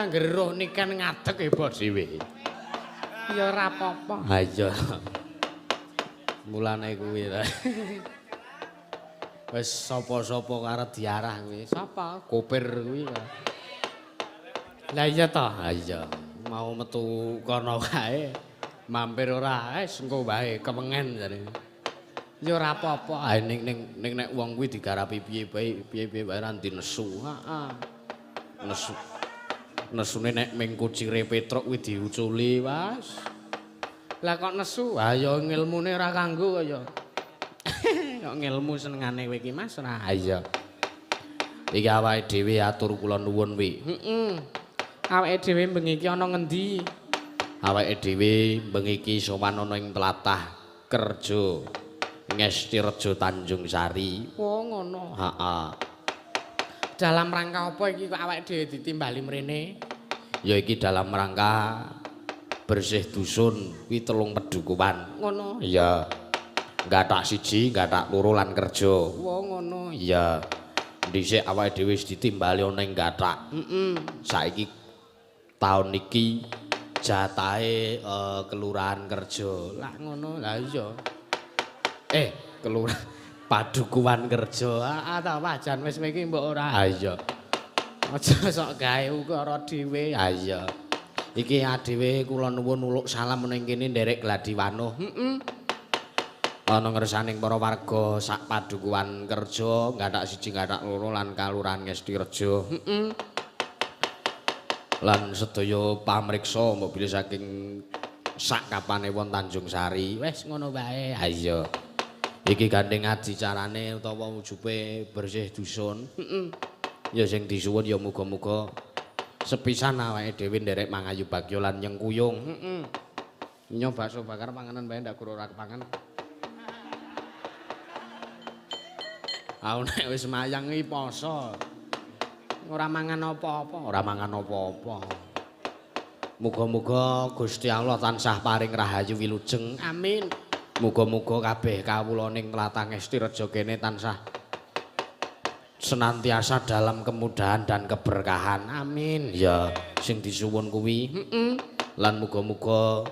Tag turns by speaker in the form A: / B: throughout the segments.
A: anggere roh niken ngadeg heboh dhewe. Ya ora apa-apa. Ha iya. Mulane kuwi ta. Wis sapa-sapa arep diarah kuwi. Sapa? Kopir kuwi. Lah iya ta. Ha iya. Mau metu kono wae. Mampir ora, engko wae kemengen jare. Ya ora apa-apa. Ha ning nek wong kuwi digarapi piye-piye wae ra dinesu. Heeh. Nesu. Nesune nek ming kucire Petruk kuwi diuculi, Mas. Lah kok nesu? Ha ya ngilmune ora kanggo kaya. Kok ngilmu senengane kowe iki, Mas? Ora iya. Iki awake dhewe atur kula nuwun wi. Heeh. Awake dhewe bengi iki ana ngendi? Awake dhewe bengi iki sowan ana ing tlatah kerja Ngestirejo Tanjung Sari. Oh ngono. Heeh. Dalam rangka apa iki kok awake dhewe ditimbali mrene? Ya iki dalam rangka bersih dusun kuwi 3 pedukuhan. Ngono. Iya. Gathak 1, gathak 2 lan kerja. Oh ngono. Iya. Dhisik awake dhewe wis ditimbali ana ing gathak. Heeh. Saiki taun iki jatahe kelurahan kerja. Lah ngono. Lah iya. Kelurahan padukuhan kerja. Ah ta wajan wis mriki mbok ora. Ha iya. Aja sok gawe ukara dhewe. Ha iya. Iki adewe kula nuwun uluk salam ning kene nderek Gladiwanuh. Heeh. Ana ngersaning para warga sak padukuhan kerja, gathak 1, gathak 2 lan kalurahan Ngestirejo. Heeh. Lan sedaya pamriksa mbok bilih saking sak kapane won Tanjung Sari. Wis ngono wae. Ha iya. Iki gandeng adicarane utawa ujube bersih dusun. Heeh. Ya sing disuwun ya muga-muga sepisan awake dhewe nderek mangayu bagya lan nyengkuyung. Heeh. Nyo bakso bakar panganan wae ndak guru ora kepangan. Nek wis mayang iki poso. Ora mangan apa-apa, ora mangan apa-apa. Muga-muga Gusti Allah tansah paring rahayu wilujeng. Amin. Muga-muga kabeh kawula ning tlatah Ngestirejo kene tansah senantiasa dalam kemudahan dan keberkahan. Amin. Ya, sing disuwun kuwi. Heeh. Lan muga-muga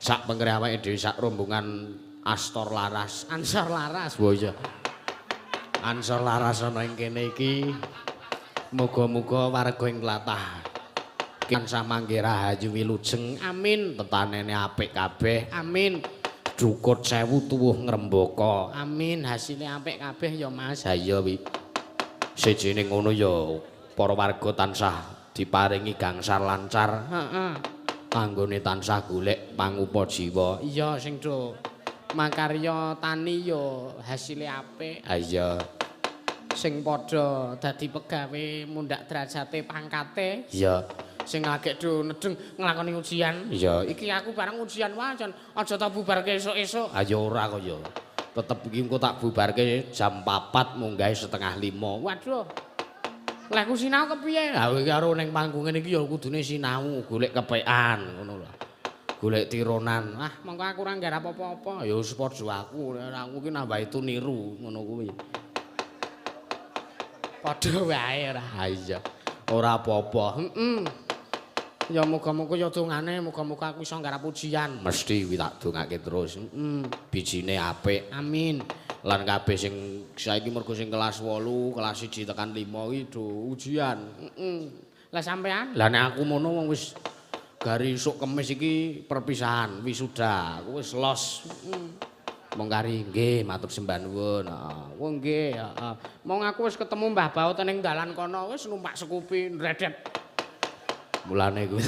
A: sak pengkere awake dhewe sak rombongan Astor Laras, Ansor Laras. Oh iya. Ansor Laras ana ing kene iki. Muga-muga warga ing tlatah tansah mangke rahayu wilujeng. Amin. Tetanene apik kabeh. Amin. Dukut 1000 tuwuh ngrembaka. Amin. Hasile apik kabeh ya Mas. Ha iya wi. Sejene ngono ya para warga tansah diparingi gangsal lancar. Heeh. Kanggone tansah golek pangupa jiwa. Iya sing do makarya tani ya hasile apik. Ha iya. Sing padha dadi pegawe mundhak derajate pangkate. Iya. Sing agek do nedeng nglakoni ujian. Iya. Iki aku bareng ujian wae aja tak bubarke esuk-esuk. Ha ya ora kok ya. Tetep iki engko tak bubarke jam 4 munggah 4:30. Waduh. Lah ku sinau kepiye? Ha karo ning panggung iki ya kudune sinau, golek kepekan ngono lho. Golek tironan. Ah, mengko aku ora nggarap apa-apa. Ya wis padha aku, aku ki nambah itu niru ngono kuwi. Padha wae ora. Ha iya. Ora apa-apa. Heeh. Ya muga-muga ya dongane, muga-muga aku iso nggarap ujian. Mesti kuwi tak dongake terus. Heeh. Bijine apik. Amin. Lan kabeh sing saiki mergo sing kelas 8, kelas 1 tekan 5 iki do ujian. Heeh. Lah sampean? Lah nek aku mono wong wis gari esuk Kamis iki perpisahan wisuda. Aku wis los. Heeh. Mong kari nggih matur sembah nuwun. Heeh. Oh nggih, heeh. Mong aku wis ketemu Mbah Baut ning dalan kono wis numpak sekupi ndredep. Mulane kuwi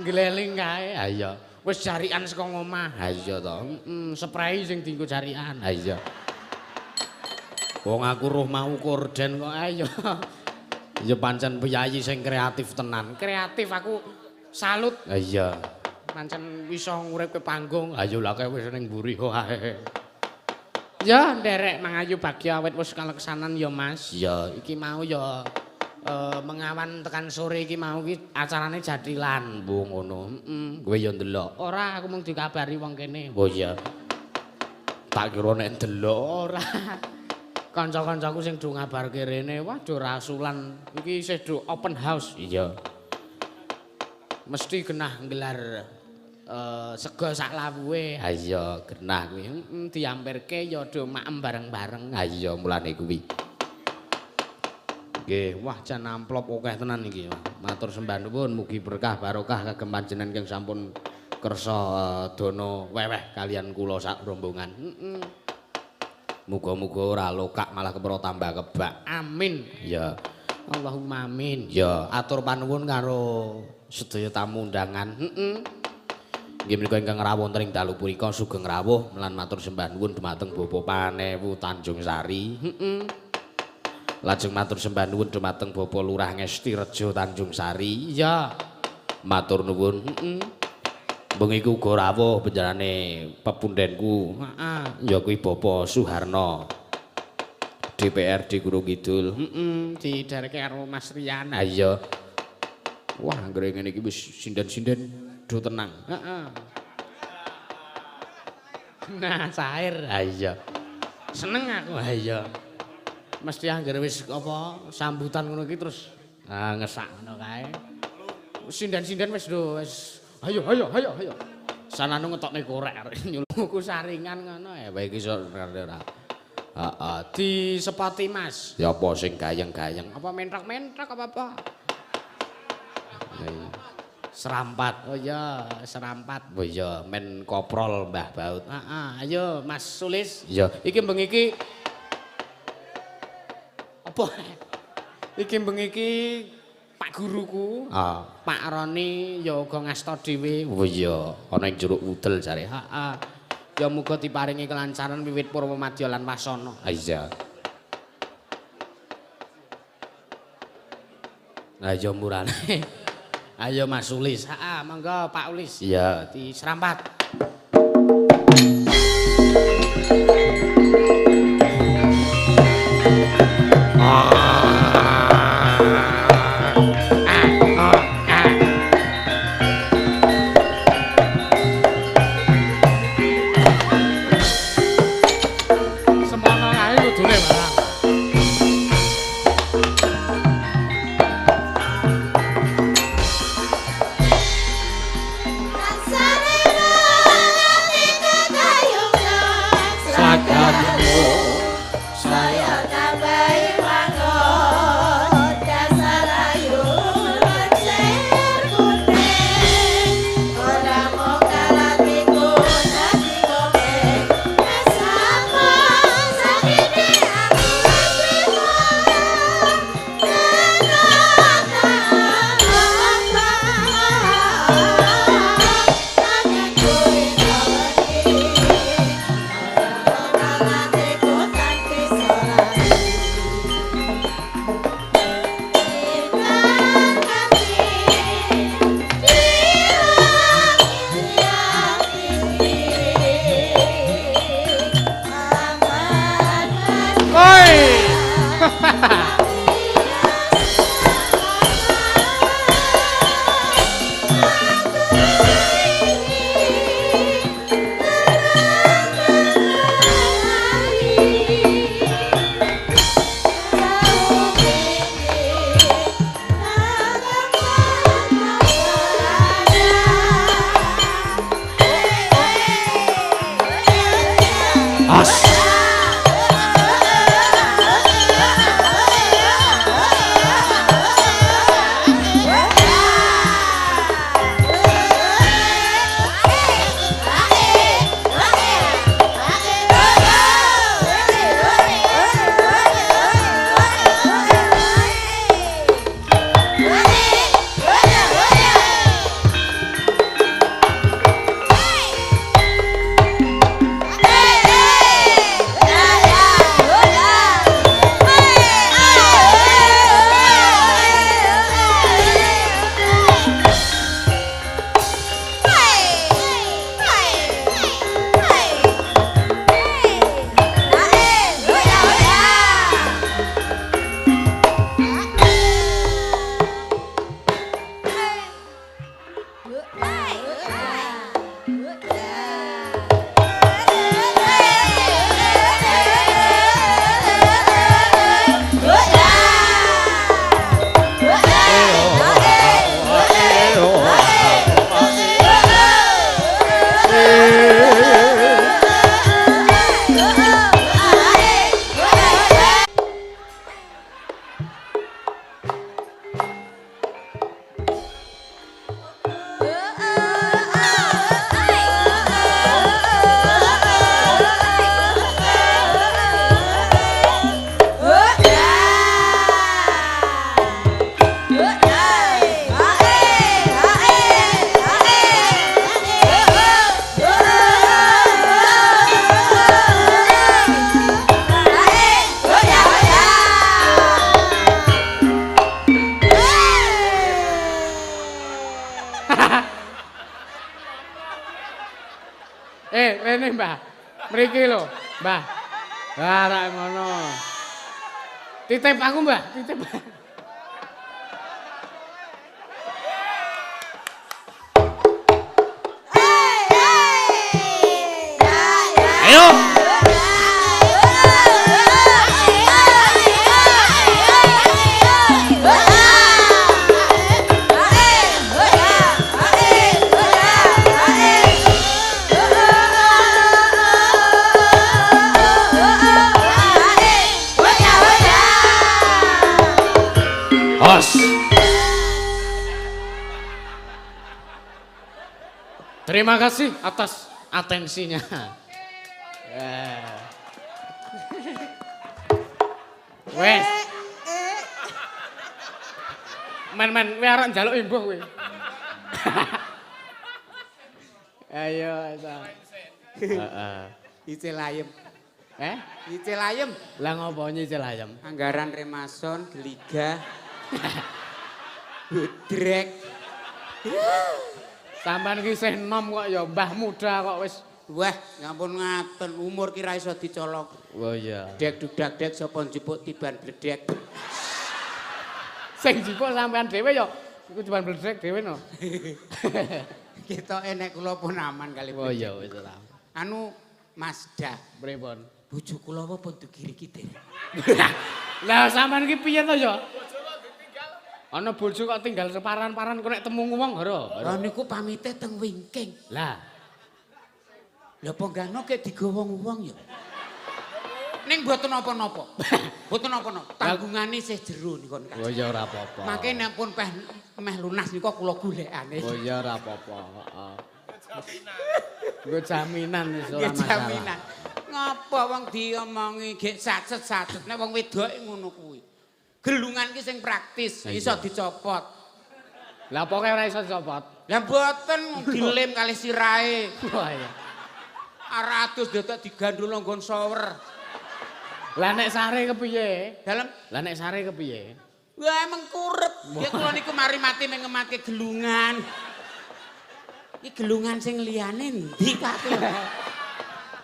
A: ngleling kae. Ha iya. Wis jarikan saka ngomah. Ha iya to. Heeh, spray sing dienggo jarikan. Ha iya. Wong aku roh mau korden kok ayo. Ya pancen piyayi sing kreatif tenan. Kreatif aku salut. Ha iya. Pancen iso nguripke panggung. Ayo lah kowe wis ning mburi wae. Ya nderek mangayu bagya awit wis kaleksanan ya Mas. Ya iki mau ya mengawan tekan sore iki mau iki acarane jadilan. Mbuh ngono. Heeh. Kowe ya ndelok. Ora aku mung dikabari wong kene. Oh iya. Tak kira nek ndelok ora. Kanca-kancaku sing do ngabarke rene, waduh rasulan iki isih do open house. Iya. mesti genah nggelar sega sak lawuhe. Ha iya, genah kuwi. Diampirke ya do maem bareng-bareng. Ha iya mulane kuwi. Nggih, wah jan amplop akeh tenan iki. Matur sembah nuwun mugi berkah barokah kagem panjenengan ingkang sampun kersa dana weweh kalian kula sak rombongan. Muga-muga ora lokak malah kepro tambah kebak. Amin. Ya. Allahumma amin. Ya, atur panuwun karo sedaya tamu undangan. Nggih menika ingkang rawuh wonten ing dalu punika sugeng rawuh lan matur sembah nuwun dumateng Bapak Panewu Tanjung Sari. Lajeng matur sembah nuwun dumateng Bapak Lurah Ngesti Rejo Tanjung Sari. Ya. Matur nuwun. Bengi iku uga rawuh panjenengane pepundhenku. Ya kuwi Bapak Suharno. DPRD Gunung Kidul. Didereke karo Mas Rian. Ha iya. Wah, anggere ngene iki wis sinden-sinden do tenang. Nah, cair. Ha iya. Seneng aku. Ha iya. Mesti anggere wis apa sambutan ngono iki terus ngesak ngono kae. Sinden-sinden wis do wis ayo. Sananu ngetokne korek arek nyuluku saringan ngono ya bae iki iso ora. Heeh, disepati Mas. Ya apa sing gayeng-gayeng? Apa mentrok-mentrok apa? Serampat. Oh iya, serampat. Oh iya, men koprol Mbah Baut. Ayo Mas Sulis. Iya, iki bengi iki apa? Iki bengi iki Pak guruku, Pak Roni ya uga ngasta dhewe. Oh iya, ana ing Jeruk Udel jare. Ya muga diparingi kelancaran wiwit purwa madya lan wasana. Iya. Lah ya murane. Ayo Mas Ulis. Monggo Pak Ulis. Iya, diserampat.
B: Rasane
A: Rene Mbah. Mriki lho, Mbah. Lah ra ngono. Titip aku, Mbah, titip. Ayo. Os. Terima kasih atas atensinya. Wes. Men, kowe arek njaluk imbuh kowe. Ayo, heeh.
B: Icil ayem. Icil ayem.
A: Lah ngopo nyicil ayem?
B: Anggaran remason, geliga. Budrek.
A: Sampeyan ki isih enom kok ya, mbah muda kok wis.
B: Wah, ngampun ngaten, umur ki ra iso dicolok.
A: Oh iya.
B: Dek dudak dek sapa njupuk tiban bledek.
A: Sing jipuk sampean dhewe ya iku tiban bledek dhewe no.
B: Kita enek kula pun aman kali.
A: Oh iya wis ora.
B: Anu Mazda,
A: Pripun?
B: bojo kula apa pun dugiri kidil.
A: Lah sampean ki piye to ya? Ana bojo kok tinggal separan-paran kok nek temu wong ora.
B: Lah niku pamite teng wingking.
A: Lah.
B: Lah ponggano kek digawa wong ya. Ning mboten napa-napa. Mboten napa-napa. Tanggungane isih jero niku kan.
A: Oh ya ora apa-apa.
B: Mangke nek pun meh lunas niku kula golekane.
A: Oh ya ora apa-apa, heeh. Nggo jaminan wis ora masalah.
B: Jaminan. Ngapa wong diomongi gek sacet-sacet nek wong wedoke ngono kuwi. Gelungan ki sing praktis, iso dicopot.
A: Lah pokoke ora iso dicopot.
B: Lah mboten dilem kali sirahe.
A: Wah ya.
B: Aratus dadak digandul nggon shower.
A: Lah nek sare kepiye?
B: Dalem?
A: Lah nek sare kepiye?
B: Wah emang kurep. Ya kula niku mari mati ning ngemake gelungan. Iki gelungan sing liyane ndi kate?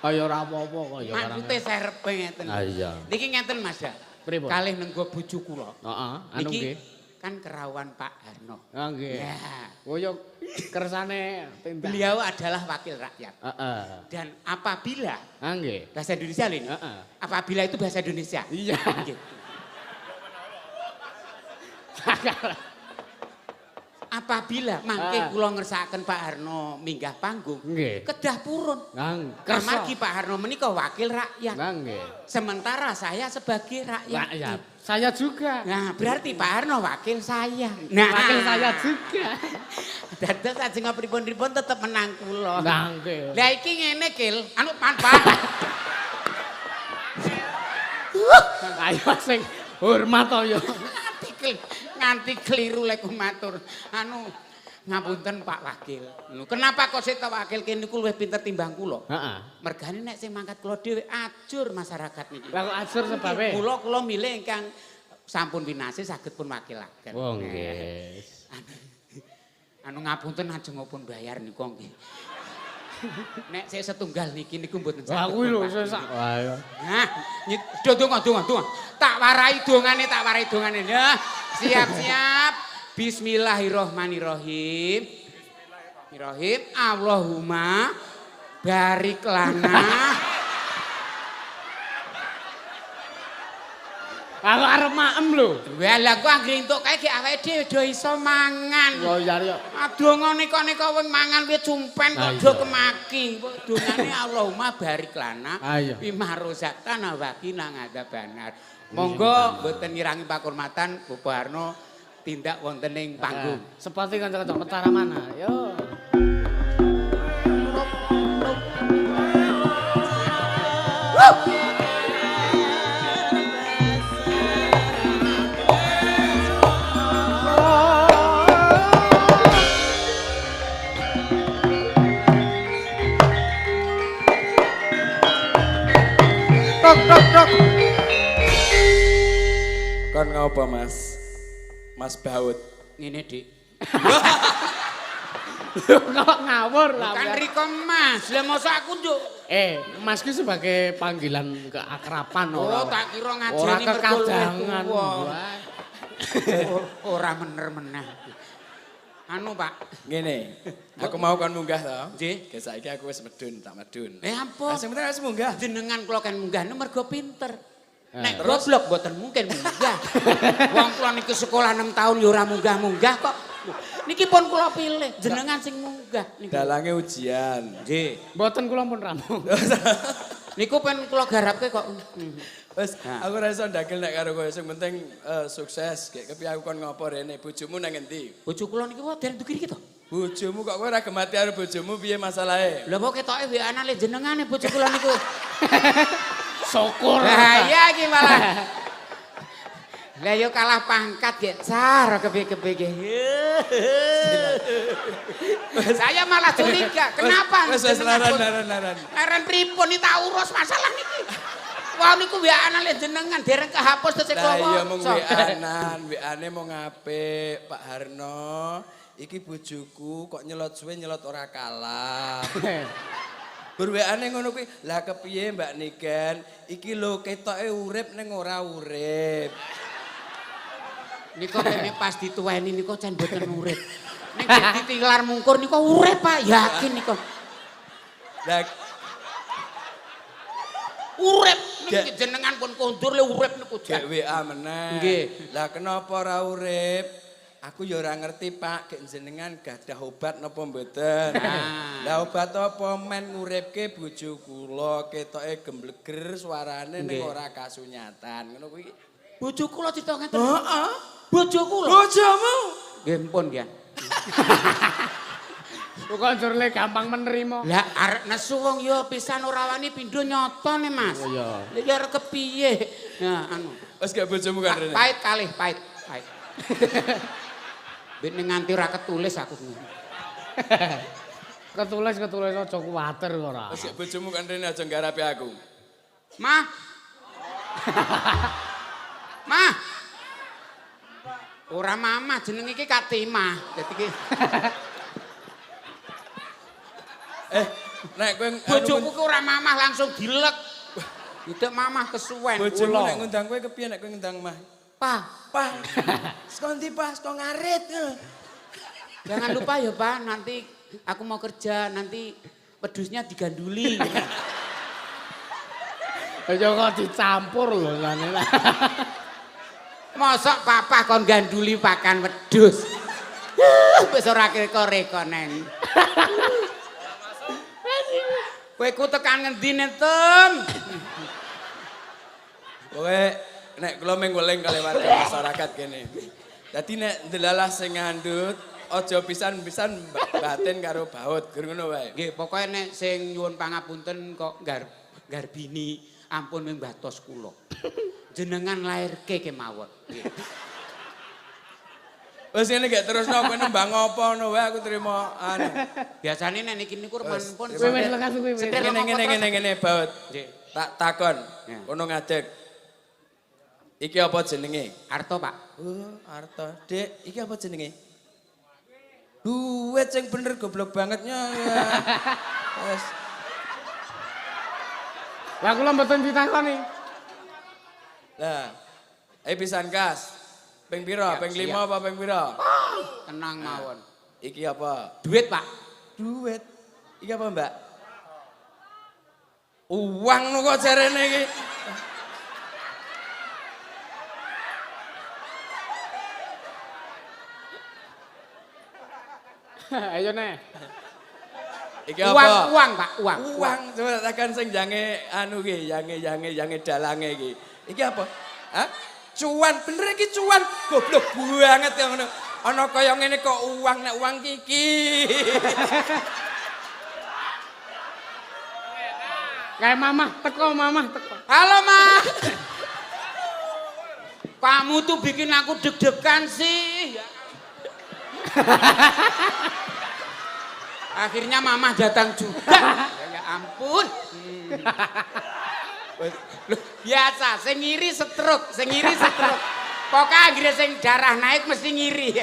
A: Kaya ora apa-apa kaya ora.
B: Maksude serepe ngeten.
A: Ah iya.
B: Niki ngeten Mas ya.
A: Pripun?
B: Kalih nenggo bojo kula.
A: Heeh, anu nggih.
B: Kan kerawan Pak Harno.
A: Ah nggih.
B: Ya.
A: Oh ya kersane tindak.
B: Beliau adalah wakil rakyat.
A: Heeh.
B: Dan apabila
A: Ah nggih.
B: bahasa Indonesia ini,
A: Heeh.
B: apabila itu bahasa Indonesia.
A: Iya.
B: Gitu. Apabila mangke kula ngersakaken Pak Harno minggah panggung,
A: Nggih.
B: kedah purun.
A: Nang
B: Amargi Pak Harno menika wakil rakyat.
A: Nang nggih.
B: Sementara saya sebagai rakyat.
A: Rakyat. Saya juga.
B: Nah, berarti Pak Harno wakil saya. Nah,
A: Wakil saya juga.
B: dados ajeng pripun-pripun tetep menang kula.
A: Nang nggih.
B: Lah iki ngene Kil, anu Pak.
A: Ayo sing hormat to ya.
B: Nganti keliru lek matur. Anu ngapunten Pak Wakil. Kenapa kok sik wakil kene niku luwih pinter timbang kula?
A: Heeh.
B: Mergane nek sing mangkat kula dhewe ajur masyarakat niki.
A: Lah kok ajur sebabe?
B: Kula milih ingkang sampun winasih saged pun wakilaken.
A: Oh nggih.
B: Anu ngapunten ajeng pun bayar niku nggih. Nek sik setunggal niki niku mboten
A: Wah kuwi lho sak. Wah ya.
B: Nah, donga. Tak warai dongane. Ya, siap-siap. Bismillahirrahmanirrahim. Allahumma barik lana.
A: Aku arep maem lho.
B: Wah, lah kok anggere entuk kae gek awake dhewe do iso mangan.
A: Oh iya ya.
B: Donga nika wong mangan kuwi cumpen kok do kemaki. Dongane Allahumma barik lana. Bima rozaqtana wa qina adzabannar. Monggo mboten ngirangi pakurmatan Bapak Harno tindak wonten ing panggung.
A: Seperti kanca-kanca petara mana? Yo.
C: Tok. Kon ngapa Mas? Mas Baut.
B: Ngene, Dik.
A: Kok ngawur lah.
B: Kan Riko Mas, lah masa aku nduk.
A: Mas ki sebagai panggilan keakraban
B: Oh, tak kira ngajeni
A: ora kekadangan.
B: Ora bener meneh. Anu, Pak.
C: Ngene. Aku mau kon munggah to.
B: Nggih.
C: Ge saiki aku wis medun, tak medun.
B: Ampun.
C: Sing penting wis munggah.
B: Jenengan kula kan munggah mergo pinter. Nek goblok mboten mungkin munggah. Wong kula niki sekolah 6 tahun ya ora munggah-munggah kok. Niki pun kula pilih, jenengan sing munggah niku.
C: Dalange ujian.
B: Nggih.
A: Mboten kula pun rampung.
B: Niku pen kula garapke kok.
C: Wes, aku ora iso ndagel nek karo kowe sing penting sukses. Gek kepiye aku kon ngopo rene? Bojomu nang endi?
B: Bojo kula niki wae den dugi iki to.
C: Bojomu kok kowe ora gemati karo bojomu piye masalahe?
B: Lha kok ketoke WA-an le jenengane bojo kula niku.
A: Syukur.
B: Lah iya iki malah. Lah yo kalah pangkat ya, car kepiye-kepiye. Saya malah curiga, kenapa?
C: Wes laran.
B: Laran pripun iki tak urus masalah niki. Wah niku WA-an le jenengan dereng kehapus terus
C: Lah
B: kula.
C: iya mung WA-an, WA-ne mung apik, Pak Harno. Iki bojoku kok nyelot suwe nyelot ora kalah. Berweane ngono kuwi, lah kepiye Mbak Niken? Iki lho ketoke urip ning ora urip.
B: Niko kene pas dituweni niko jan mboten urip. Ning ditilar mungkur niko urip Pak, yakin niko.
C: Lah
B: urip niki jenengan pun kondur le urip niku jan.
C: WA meneh.
B: Nggih.
C: Lah kenapa ora urip? Aku ya ora ngerti Pak, gek jenengan gadah obat napa mboten. Lah obat apa men nguripke bojo kula ketoke gembleger suarane ning ora kasunyatan. Ngono kuwi.
B: Bojo kula cita ngeten.
C: Heeh.
B: Bojo kula.
C: Bojomu.
B: Nggih pun ya.
A: Kok njurle gampang menerima.
B: Lah arek nesu wong ya pisan ora wani pindho nyotone Mas.
A: Oh iya.
B: Lah ya arek kepiye? Nah anu.
C: Wes gak bojomu kan rene.
B: Pahit kalih, pahit. Ben nganti ora ketulis aku.
A: Ketulis aja kuwatir ora.
C: Wes gak bojomu kan rene aja ngarapi aku.
B: Mah. Mah. Ora mamah jeneng iki Katimah. Dadi iki
C: Nek kowe
B: bojoku ki ora mamah langsung dilek. Tidak mamah kesuwen.
C: bojomu nek ngundang kowe kepiye nek kowe ngundang mah?
B: Pak,
C: Sekon ndi Pak, sekon ngarit.
B: jangan lupa ya Pak, nanti aku mau kerja, nanti pedusnya diganduli.
A: Aja kok dicampur lho ngene.
B: Mosok papa kon ganduli pakan wedhus. Wis ora reko-rekonen. Kowe ku tekan ngendi Tem?
C: Kowe nek kula menggoling kali warga masyarakat kene. Dadi nek ndelalah sing ngandut aja pisan-pisan batin karo baut, gur ngono wae.
B: Nggih, pokoke nek sing nyuwun pangapunten kok garbini ampun ming batos kula. Jenengan lairke kemawon. Nggih.
C: Wes ngene gak terusno kowe nembang apa ngono wae aku trimo anu.
B: Biasane nek niki niku pun
A: Kowe wis lekas kowe.
C: Ngene baut.
B: Nggih.
C: Tak takon. Kono ngadeg. Iki apa jenenge?
B: Arto, Pak.
C: Arto. Dek, iki apa jenenge? Duit sing bener goblok bangetnya. Wes.
A: Lah kula mboten ditakoni.
C: Lah, pisan kas. Ping pira? Ping 5 apa ping pira?
B: Tenang mawon.
C: Iki apa?
B: Duit, Pak.
C: Duit. Iki apa, Mbak? Uang no kok jarene iki.
A: Ayo nek.
C: Iki apa?
B: Uang, Pak, uang.
C: Uang. Coba tekan sing jange anu ki, jange dalange iki. Iki apa? Hah? Cuan, bener iki cuan. Goblok banget ya ngono. Ana kaya ngene kok uang, nek uang iki.
A: Kayak mamah teko.
B: Halo, Mah. Kamu tuh bikin aku deg-degan sih. Akhirnya Mama datang juga. Ya ampun. Loh, biasa, sing ngiri stroke. Pokoknya akhirnya sing darah naik mesti ngiri.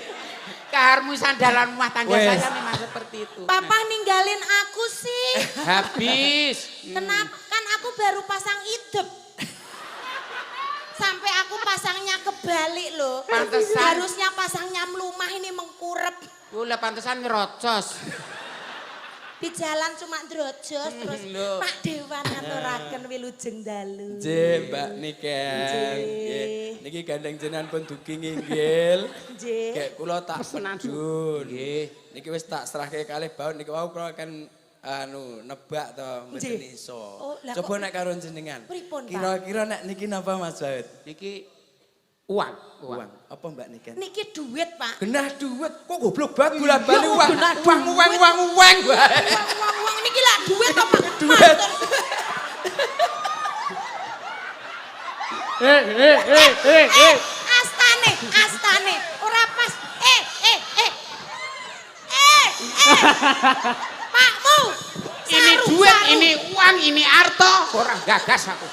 B: keharmonisan dalam rumah tangga saya memang seperti itu.
D: Papa ninggalin aku sih.
B: Habis.
D: Kenapa? Kan aku baru pasang idep. Sampai aku pasangnya kebalik loh.
B: Pantesan.
D: Harusnya pasangnya melumah ini mengkurep.
B: Ulah pantesan ngerocos.
D: Di jalan cuma drojos terus Pak Dewan ngaturaken wilujeng dalu.
C: Nggih, Mbak Niken. Nggih. Niki gandeng jenengan pun dugi nginggil.
D: Nggih.
C: Kayak kula tak pedun. Nggih. Niki wis tak serahke kalih baut niki wau kula kan nebak to mboten iso. Coba nek karo jenengan. Kira-kira nek niki napa Mas Baut?
B: Niki uang.
C: Apa Mbak Niken?
D: Niki duit Pak.
C: Genah duit. Kok goblok banget bola-bali
D: Ya,
C: uang.
D: genah
C: Uang.
D: Uang niki lah duit to Pak.
C: Duit.
D: Astane. Ora pas. Pakmu.
B: Ini duit, ini uang, ini harta. Orang gagas aku.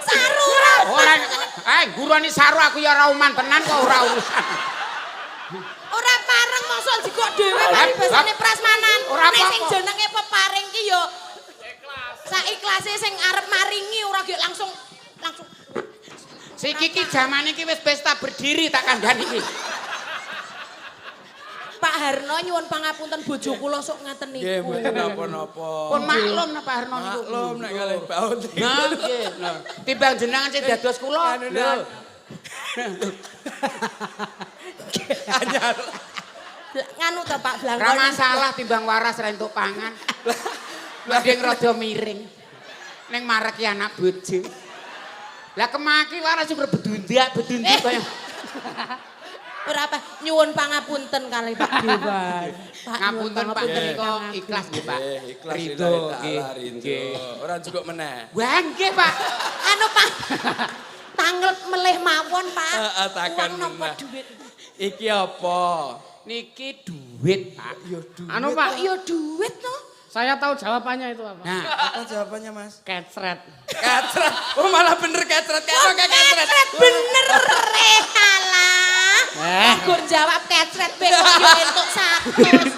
D: Saru
B: Orang, gurani saru aku ya ora uman tenan kok ora urusan.
D: ora pareng mosok jikok dhewe paribasane prasmanan.
B: Ora
D: Nek
B: apa-apa.
D: sing jenenge peparing ki yo saiklase sing arep maringi ora ge langsung
B: Siki ki jaman iki wis pesta berdiri tak kandhani iki.
D: Pak Harno nyuwun pangapunten bojo kula sok ngaten niku.
C: Nggih, mboten napa-napa.
B: Pun maklum napa Pak Harno niku.
C: Maklum nek kalih baut.
B: Nah, nggih. Nah, timbang jenengan sing dados kula. Lho.
C: Anyar.
D: Nganu to Pak Blangkon.
B: Ora masalah timbang waras ra entuk pangan. Mending rada miring. Ning mareki anak bojo. Lah kemaki waras sing bedundak kaya
D: Ora apa nyuwun pangapunten kalih Pak Dewan.
B: ngapunten Pak menika ikhlas nggih Pak.
C: Ikhlas
B: Ridho
C: nggih. Ora cukup meneh.
B: Wah nggih Pak.
D: Anu Pak. Tanglet melih mawon Pak.
C: Atakan
D: Uang napa
C: meneh.
D: duit?
C: Iki apa?
B: Niki duit Pak.
C: Yo duit.
E: Anu Pak,
D: Kok yo duit to?
E: saya tahu jawabannya itu apa.
B: Nah,
C: Apa jawabannya Mas?
E: Kecret.
C: Kecret. Oh malah bener kecret. Kayak kecret.
D: Bener halah. Gur jawab kecret bengok yo entuk 100.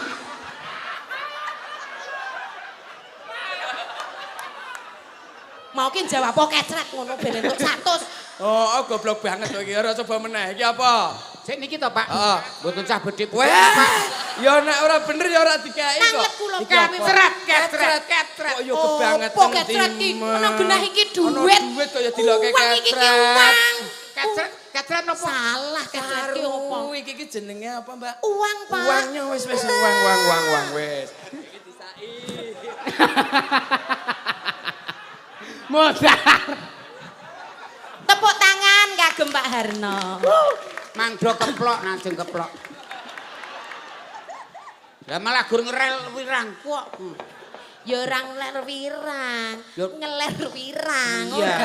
D: Mau ki jawab apa kecret ngono ben entuk 100.
C: Oh, goblok banget kowe iki. Ora coba meneh. Iki apa?
B: sik niki to Pak.
C: Heeh.
B: Mboten cah bedhe
C: Wah, ya nek ora bener ya ora dikai kok.
D: Nanglet kula
C: Iki
D: kami
C: apa?
B: kecret.
C: Kok ya kebangetan.
D: Apa kecret ki? Ana genah iki duit.
C: Ana duit kok ya diloke
D: Uang iki ki
C: kecret.
D: uang.
B: Kecret napa?
D: Salah kecret ki apa?
C: Iki ki jenenge apa, Mbak?
D: Uang, Pak.
C: Uangnya wis uang wis. Iki disaki.
E: Modar.
D: Tepuk tangan kagem Pak Harno.
B: Mangdo keplok najeng keplok. Lah malah gur ngerel wirang kok.
D: Ya ora ngeler wirang,
B: Ya-
D: ngeler wirang
B: Iya.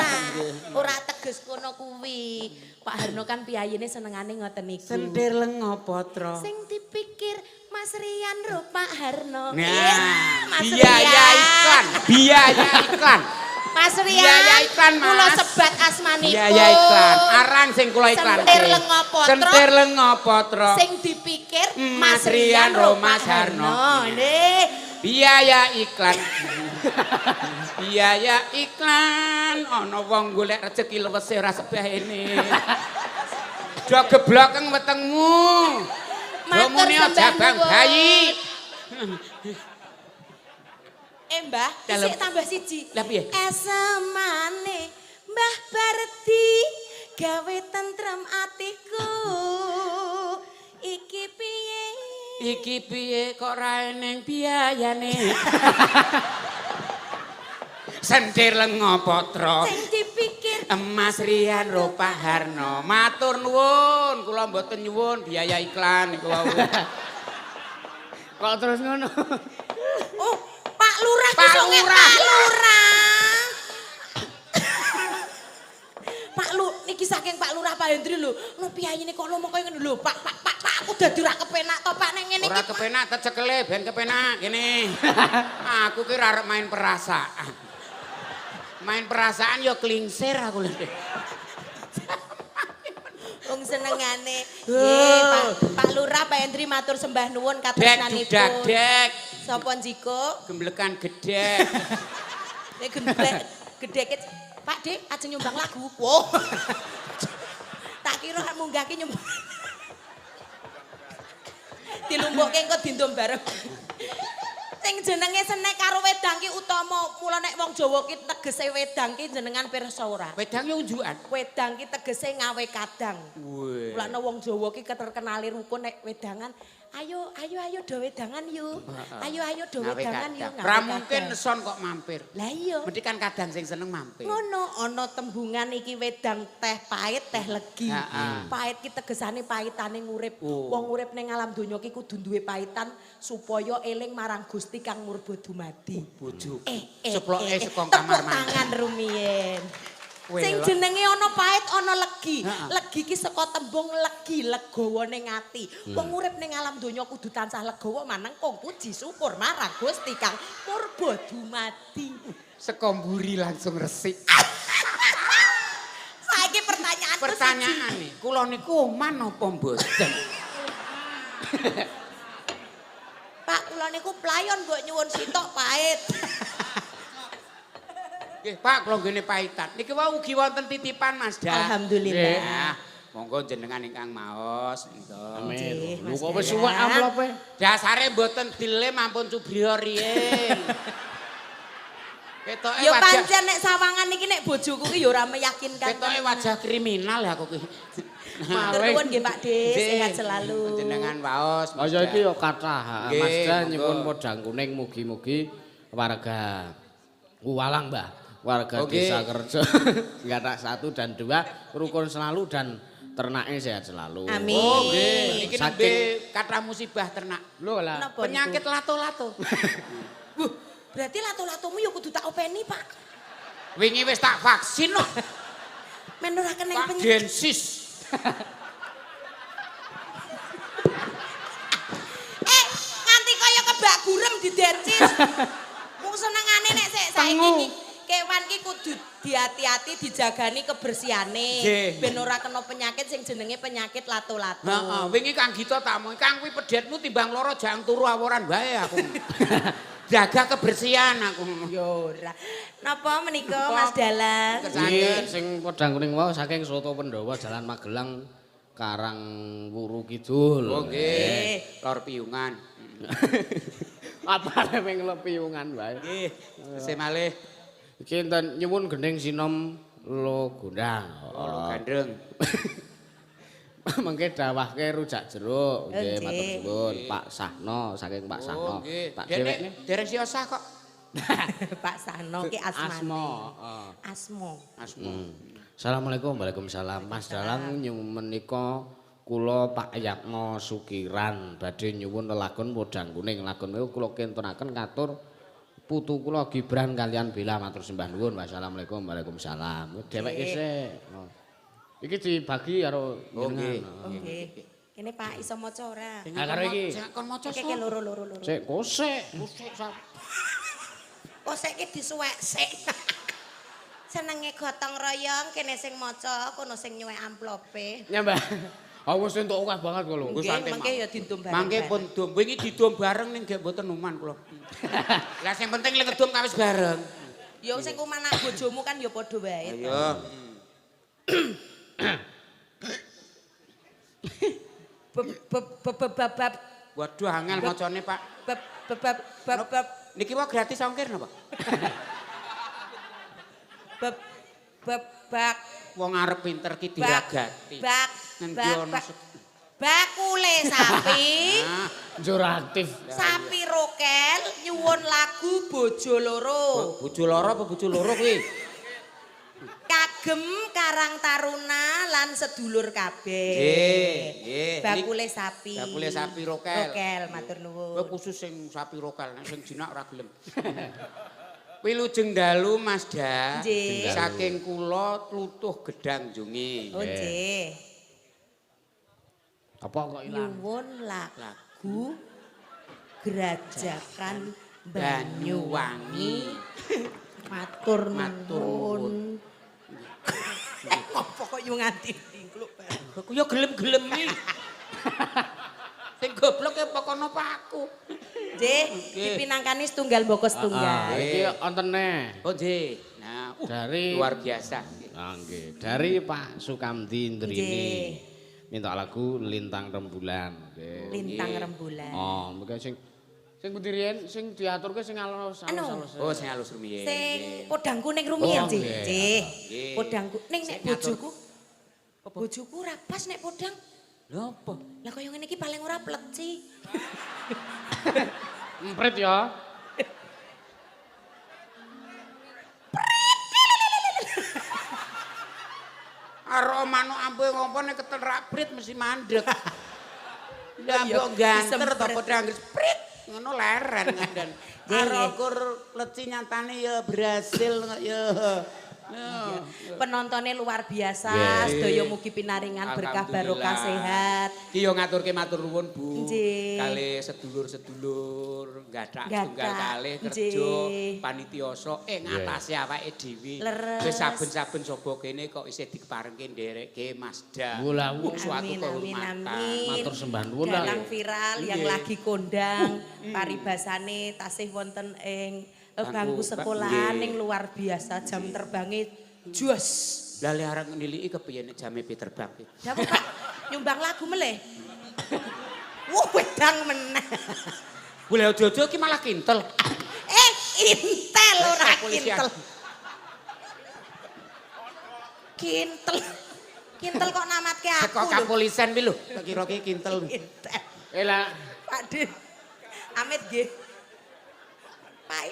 D: ora teges kono kuwi. Pak Harno kan piyayine senengane ngoten niku.
B: Sentir lengo potro.
D: Sing dipikir Mas Rian ro Pak Harno.
B: Nah,
D: Mas
B: biaya iklan.
D: Mas Rian.
B: Biaya iklan, Mas.
D: Kula sebat asmanipun.
B: Biaya iklan. Aran sing kula iklan.
D: Sentir lengo potro.
B: Sentir lengo potro.
D: Sing dipikir
B: Mas Rian ro Mas Harno.
D: Nggih.
B: Biaya iklan. Biaya iklan. Ana wong golek rezeki lewese ora sebahene. Do geblokeng wetengmu.
D: Matur
B: Domune aja
D: sembah
B: bang
D: nuwun.
B: bayi.
D: Mbah,
B: Dalem.
D: isik tambah siji.
B: Lah piye?
D: Esemane Mbah Bardi gawe tentrem atiku. Iki piye?
B: Iki piye kok ra eneng biayane. Sentir lengo potro.
D: Sing dipikir
B: Mas Rian ro Pak Harno. Matur nuwun, kula mboten nyuwun biaya iklan niku wau.
E: Kok terus ngono?
D: oh, Pak Lurah
B: Pak
D: iso nge-
B: Lurah.
D: Pak Lurah. Pak Lu niki saking Pak Lurah Pak Hendri lho. Lho piyayine kok ngomong koyo ngono lho. Pak aku dadi ora kepenak to Pak nek ngene
B: Ora
D: iki.
B: kepenak tecekele ben kepenak kene. Aku ki arep main perasaan. Main perasaan ya klingsir aku lho.
D: Wong senengane. Nggih, Pak Lurah, Pak Hendri matur sembah nuwun katresnanipun.
B: Dadek.
D: Sapa njiko?
B: Gemblekan gedek.
D: Nek gedheke Pak Dik ajeng nyumbang lagu. Wow. Tak kira munggahke nyumbang. Dilumpukke engko dindom bareng. Sing jenenge senek karo wedang ki utama. Mula nek wong Jawa ki tegese wedang ki jenengan pirsa ora?
B: Wedang yo unjukan.
D: Wedang ki tegese ngawe kadang.
B: Weh.
D: Mulane wong Jawa ki terkenali rukun nek wedangan. Ayo do wedangan yuk. Ayo do wedangan yuk.
B: Ra mungkin son kok mampir.
D: Lah iya.
B: Mesti kan kadang sing seneng mampir.
D: Ngono, ana tembungan iki wedang teh pahit, teh legi.
B: Heeh.
D: Pahit ki tegesane pahitane ngurip.
B: Oh.
D: Wong urip ning alam donya ki kudu duwe pahitan supaya eling marang Gusti kang murba dumadi.
B: Bojo.
D: Seploke
B: sekong kamar mandi.
D: tangan rumiyin.
B: Weh,
D: Sing
B: lho.
D: jenenge ana pahit ana legi.
B: Heeh.
D: Legi ki saka tembung legi, legawa ning ati. Wong urip ning alam donya kudu tansah legawa maneng kong puji syukur marang Gusti kang murba dumadi.
B: Seko mburi langsung resik.
D: Saiki pertanyaanku
B: Pertanyaan nih, kula niku oman apa mboten?
D: Pak, kula niku playon mbok nyuwun sitok pahit.
B: Nggih, Pak, kula nggene pahitan. Niki wau ugi wonten titipan Mas Da.
D: Alhamdulillah.
B: Nah, monggo jenengan ingkang maos gitu.
D: Nggih,
E: Lho
D: Mas
E: kok wis
D: Dara.
E: suwek amplope.
B: Dasare mboten dile mampun Subriyo riyin. Ketoke
D: Ya
B: wajah
D: pancen nek sawangan iki nek bojoku ki ya ora meyakinkan.
B: ketoke wajah kriminal ya aku ki.
D: Matur nuwun nggih Pak Des,
B: Nggih,
D: sehat selalu.
B: Jenengan waos. Mas
E: Kaya
B: Da.
E: iki ya kathah.
B: Nggih,
E: Mas Da
B: monggo.
E: nyuwun podang kuning mugi-mugi warga Walang, Mbah. Warga
B: Oke.
E: Desa Kerja Gatak 1 dan 2 rukun selalu dan ternaknya sehat selalu.
D: Amin.
B: Oh nggih, niki nembe
E: Saking-
B: kathah musibah ternak.
E: Lho lah.
D: Napa
B: Penyakit
D: niku?
B: lato-lato.
D: Berarti lato-latomu ya kudu tak openi, Pak.
B: Wingi wis tak vaksin kok.
D: Men ora keneng
B: Pak
D: penyakit.
B: Densis.
D: Nganti kaya kebak gurem didensis. Wong senengane nek saiki iki kewan ki kudu diati-ati dijagani kebersihane.
B: Nggih.
D: Ben ora kena penyakit sing jenenge penyakit lato-lato.
B: Heeh, wingi Kang Gito tak omong, Kang kuwi pedhetmu timbang loro jangan turu aworan bae aku. Jaga kebersihan aku.
D: Yo ora. Napa menika Mas Dalang?
E: Iki sing podang kuning wau saking Soto Pendawa Jalan Magelang Karang Wuru Kidul.
B: Oh nggih, lor piungan.
E: Apa ping lepiyungan wae.
B: Nggih, tesih malih
E: Iki enten nyuwun gending sinom lo gondang.
B: loro gandreng.
E: Mengke dawahke rujak jeruk nggih
D: Nggih.
E: matur nuwun Pak Sahno saking Pak Sahno.
B: Oh nggih.
E: Tak
B: Dene
E: dhewekne
B: dereng siosah kok.
D: Pak Sano ki asmane.
E: Asmo. heeh.
D: Asmo.
B: Asmo.
E: Assalamualaikum, waalaikumsalam. Mas Dalang nyuwun menika kula Pak Yatmo Sukiran badhe nyuwun lelagon podang kuning. Lagon menika kula kintunaken katur putu kula Gibran kalian Bella matur sembah nuwun. Wassalamualaikum, waalaikumsalam. Dheweke sik. Oh. Iki dibagi karo
B: nggih.
E: jenengan.
D: Oke. Kene Pak iso maca ora?
E: Ah, karo iki.
B: Sing kon maca
D: Iki loro.
E: Sik kosek.
D: Oh saiki disuwek sik. Senenge gotong royong kene sing maca, kono sing nyuwek amplope.
E: Nyambah. Aku wis entuk akeh banget kok lho.
B: Nggo
D: Nggih,
B: santai
D: mengke
B: mawon.
D: ya didum bareng.
B: Mangke pun dom, wingi didom bareng ning gek mboten uman kula. Lah sing penting lek ngedom kawis bareng.
D: Ya sing kuman anak bojomu kan ya padha wae.
B: Ayo.
D: Bebab
B: Waduh angel macane, Pak.
D: beb
B: Niki wae gratis ongkir napa?
D: bak
B: Wong arep pinter ki diragati.
D: bak
B: Ngendi ono
D: bakule sapi.
E: Njur aktif.
D: Sapi rokel nyuwun lagu bojo loro.
B: bojo loro apa bojo loro kuwi?
D: Kagem Karang Taruna lan sedulur kabeh.
B: Nggih.
D: Bakule sapi.
B: Bakule sapi rokel.
D: Rokel matur
B: Kowe
D: nuwun.
B: khusus sing sapi rokel, nek sing jinak ora gelem. Wilujeng dalu Mas Da.
D: Nggih.
B: Saking kula tlutuh gedang jungi.
D: Oh nggih.
E: Apa kok ilang?
D: Nyuwun lagu Gerajakan
B: Banyuwangi.
D: Matur
B: Matur
D: nuwun.
B: nuwun.
D: Apa kok yo nganti tingkluk bareng.
B: Aku ya gelem-gelemi. Sing goblok ya pokono aku.
D: Nggih, dipinangkani setunggal mboko setunggal.
E: Iki ontene.
B: Oh nggih. Nah,
E: dari
B: luar biasa.
E: Nggih, dari Pak Sukamti Indrini. Minta lagu Lintang Rembulan.
D: Lintang Rembulan.
E: Oh, mengko sing pundi riyen sing diaturke sing alus.
B: Oh, sing alus rumiyin.
D: Sing podang kuning rumiyin, nggih. Podang kuning nek bojoku. Bojoku ora pas nek podang.
B: Lha apa?
D: Lah kaya ngene iki paling ora pleci.
E: Emprit ya.
B: Karo manuk ampuh ngopo nek ketel raprit mesti mandek. Lah mbok ganter to podang sprit ngono leren ngandan. Karo kur leci nyatane ya berhasil ya.
D: Penontonnya luar biasa, sedaya mugi pinaringan berkah barokah sehat.
B: Ki yo ngaturke matur nuwun Bu. Kalih sedulur-sedulur gathak tunggal kalih kerja panitiasa ngatasi awake dhewe. Wis saben-saben sapa kene kok isih diparengke nderekke Masda. Suatu kehormatan.
E: Matur sembah nuwun
D: Dalang viral yang lagi kondang paribasane tasih wonten ing bangku sekolahan yang luar biasa, jam terbangnya jos.
B: Lali arang niliki kepiye nek jame terbang.
D: Ya Pak, nyumbang lagu meleh. Wah, wedang meneh.
B: Boleh ojo-ojo ki malah kintel.
D: Intel ora kintel. Kintel. Kintel kok namatke aku.
B: Kok kapolisen pi lho, tak kira ki kintel.
D: Intel.
E: Lah,
D: Pak Din. Amit nggih. Pak.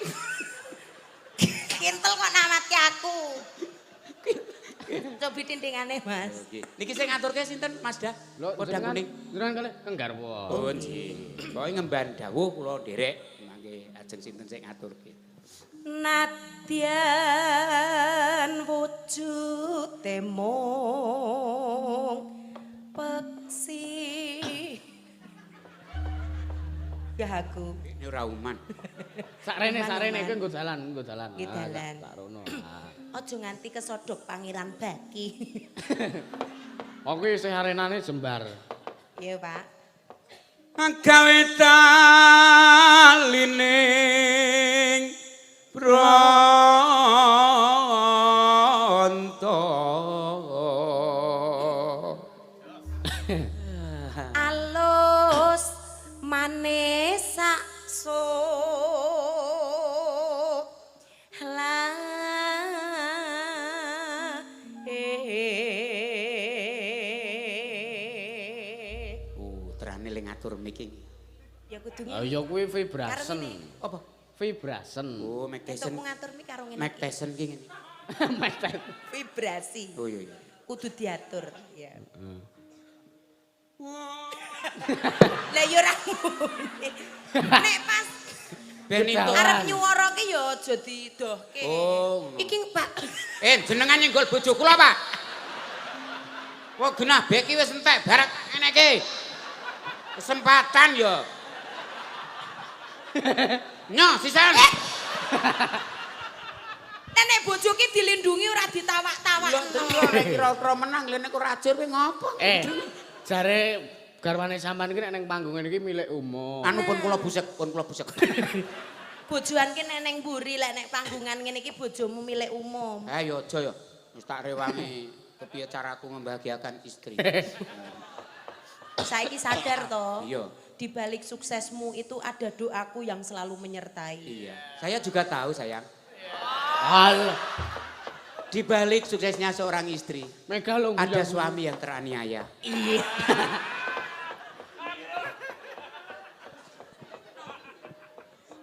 D: Kintel kok namatke aku. Cobi tintingane Mas.
B: Niki sing ngaturke sinten Masda? Podang kuning.
E: Jenengan kalih Enggarwa.
B: Oh nggih. Pokoke ngemban dawuh kula nderek mangke ajeng sinten sing ngaturke.
D: Nadyan wujute mung peksi. Ya aku.
B: Ini ora uman.
E: Sarene kuwi nggo dalan.
D: Nggih dalan.
E: Tak rono.
D: Aja nganti kesodok Pangeran Baki.
E: Oh kuwi sing arenane jembar.
D: Iya, Pak.
B: Gawe talining pronto.
D: Alus manis sakso.
B: Ngatur miki.
D: Ya kudu
E: ngene. Ya kuwi vibration.
B: Apa?
E: Vibration.
B: Oh, Mike Tyson.
D: Entuk ngatur mi karo ngene.
B: Mike Tyson ki ngene.
E: Mike Tyson.
D: Vibrasi.
B: Oh iya.
D: Kudu diatur, ya. Lah yo ora ngene. Nek pas
B: ben itu
D: arep nyuwarake ya aja didohke.
B: Oh.
D: Iki Pak.
B: Jenengan nyenggol bojo kula, Pak. Wah, genah beki wis entek barek ngene iki. Kesempatan ya. Nyo, sisan.
D: Nek bojo ki dilindungi ora ditawak-tawakno.
B: Lho, kira-kira menang lha nek ora ajur kuwi ngopo?
E: Jare garwane sampean iki nek ning panggung iki milik umum.
B: Anu pun kula busek.
D: Bojoan ki neneng mburi lek nek panggungan ngene iki bojomu milik umum.
B: Ya aja ya. Wis tak rewangi kepiye caraku membahagiakan istri.
D: Saiki sadar toh.
B: Iya.
D: Di balik suksesmu itu ada doaku yang selalu menyertai.
B: Iya. Saya juga tahu, sayang.
E: Alah.
B: Di balik suksesnya seorang istri, ada suami yang teraniaya.
D: Iya.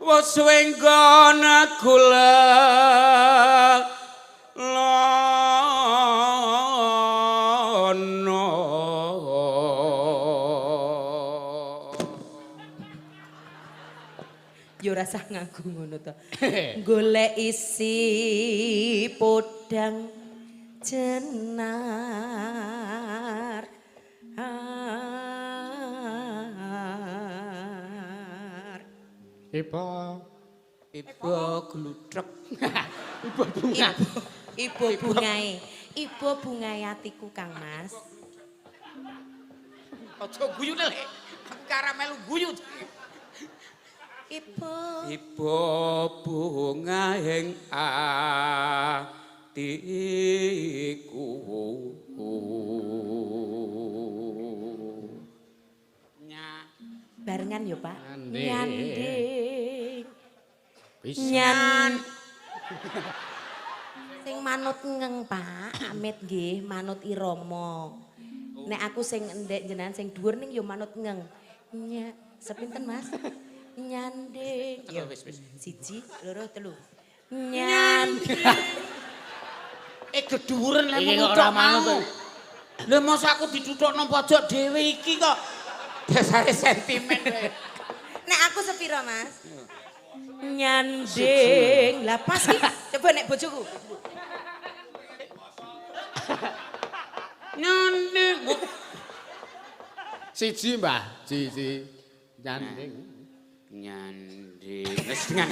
B: Wes wenggona kula
D: Yo rasa ngaku ngono to. Golek isi podang jenar.
B: Ibu gludrek.
D: Ibu bungae. Ibu bungae atiku Kang Mas.
B: Aja guyu lek. Karamelu guyu. Ibu bunga ing atiku.
D: Barengan yo, Pak.
E: Nyanding.
D: Nyan. Sing manut ngeng, Pak. Amit nggih, manut irama. Nek aku sing endek jenengan sing dhuwur ning yo manut ngeng. Sepinten, Mas? Nyanding. Yo wis. 1, 2, 3. Nyanding.
B: Gedhuwuren lek ora manut. Lha mosok aku dituthukno pojok dhewe iki kok. Dasare sentimen kowe.
D: Nek aku sepiro, Mas? Nyanding. Lah pas iki. Coba nek bojoku.
B: Nyanding.
E: Siji, Mbah. Siji. Nyanding.
B: Nyanding. Setengah.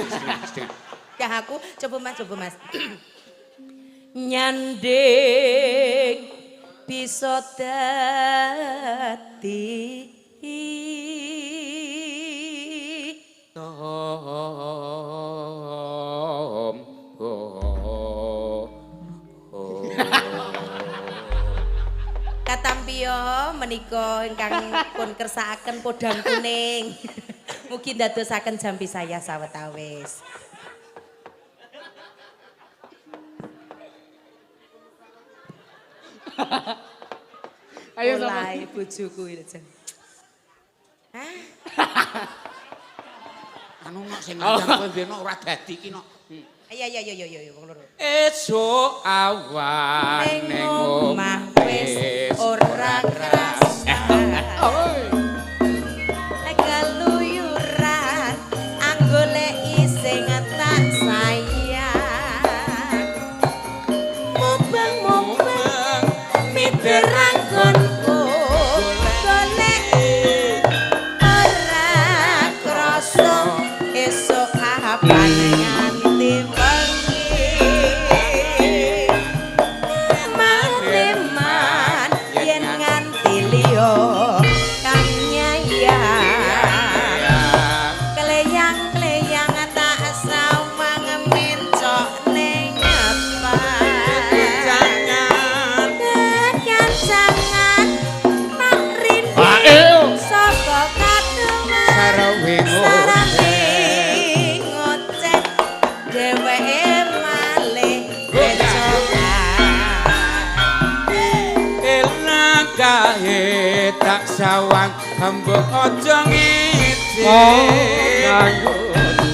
D: Ya aku coba Mas. Nyanding bisa dadi Katampio menika ingkang pun kersakaken podang kuning. Mugi ndadosaken jampi saya sawetawis. Ayo mulai bojoku iki. Hah?
B: Anu nek sing ngajak kowe beno ora dadi iki nok.
D: Ayo wong loro.
B: Esuk awan ning omah
D: wis ora krasa. Keluyuran anggoleki sing tak sayang. Mubeng mider anggonku golek ora krasa esuk kapan nganti
B: tak sawang hambuk aja ngiti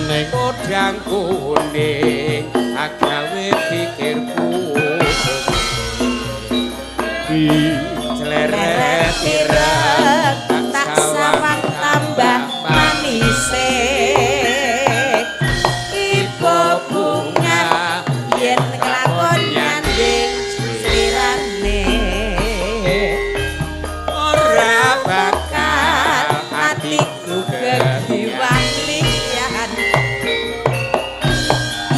B: ning podang kuning agawe pikirku celeret tak sawang tambah manise ibu bunga yen kelakon nyanding slirane kegiwalian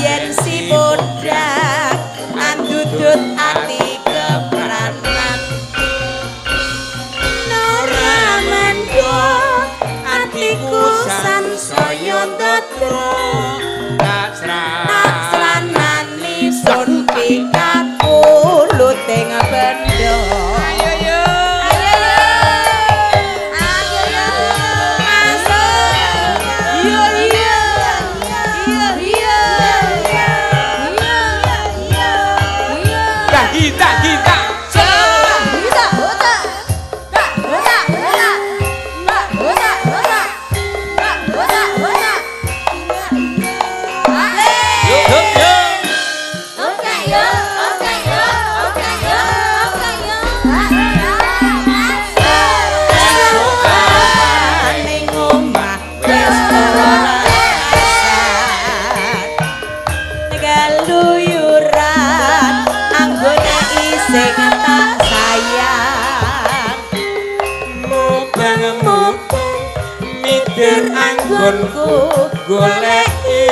B: yen si bodak andudut ati kepranan nora mendo atiku sansaya datra tak sranani sun pikatku luting bendo anggonku goleki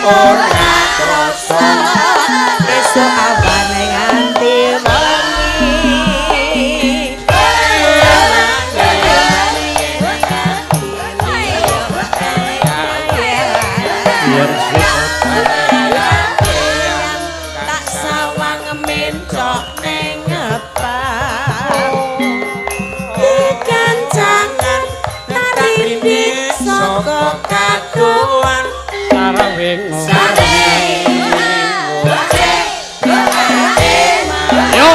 B: ora krasa esuk awane nganti wengi
A: yen siput
D: tak sawang mencok ning ngepang kancangan tarindik saka kakuan
A: sarawing yo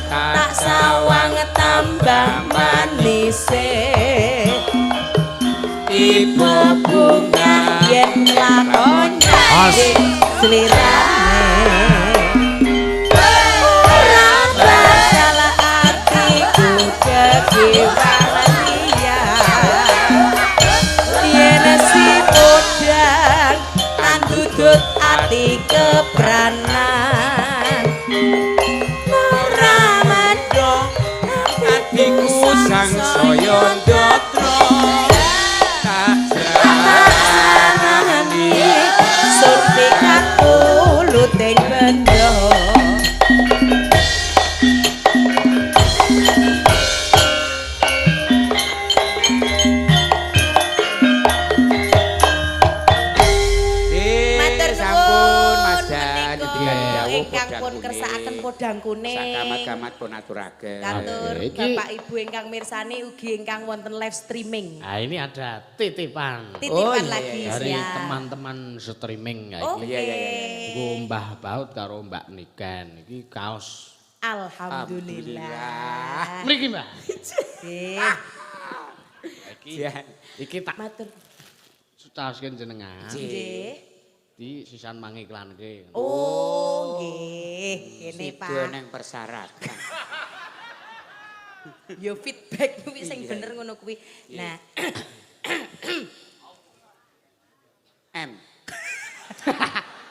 D: tak sawang tambah manise ibu bunga yen lakon slirane ora bakal atiku kekiwanan dia yen si podang andudut ati kebranan
B: Atiku sang saya ndotro tak
D: janani surtikat puluting bendo
B: sampun Mas Dan
D: ingkang pun kersakaken podang kuning
B: sakamat-kamat pun aturaken
D: katur Bapak Ibu ingkang mirsani ugi ingkang wonten live streaming.
A: Nah, ini ada titipan
D: Lagi
A: dari
D: siap.
A: teman-teman streaming ya
D: Oke.
A: Nggo Mbah Baut karo Mbak Niken iki kaos.
D: Alhamdulillah.
A: Mriki, Mbah.
D: Nggih.
A: Iki tak
D: Matur.
A: sutaosken jenengan.
D: Nggih.
A: Di sisan mangiklanke.
D: Oh, nggih. Kene
B: Sido
D: Pak.
B: neng persyaratan
D: Yo feedback kuwi sing bener ngono kuwi. Nah,
B: M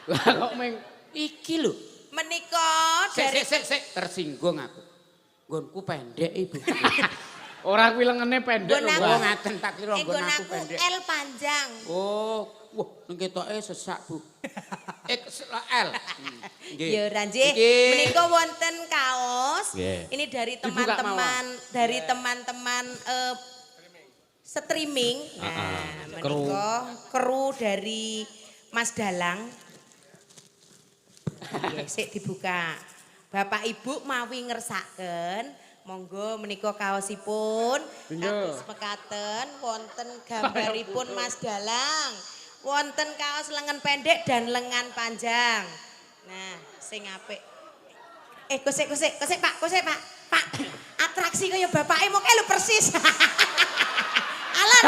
A: Lah kok meng
B: iki lho
D: menika dari
B: sik tersinggung aku nggonku pendek Ibu
A: ora kuwi lengene pendek lho,
B: oh
A: Mbah.
B: ngaten tak kira nggon aku
D: aku
B: pendek
D: L panjang.
B: oh wah ning ketoke sesak Bu L nggih
D: Ya Ranjih,
B: Iki.
D: menika wonten kaos.
A: Nggih.
D: Ini dari
B: Dibuka
D: teman-teman streaming. Nah,
A: kru.
D: menika kru dari Mas Dalang. Nggih, sik dibuka. Bapak Ibu mawi ngersaken, monggo menika kaosipun. Kados mekaten wonten gambaripun Mas Dalang. Wonten kaos lengan pendek dan lengan panjang. Nah, sing apik. Kusik Pak. Pak, atraksi kaya bapake mok lho persis. Alan.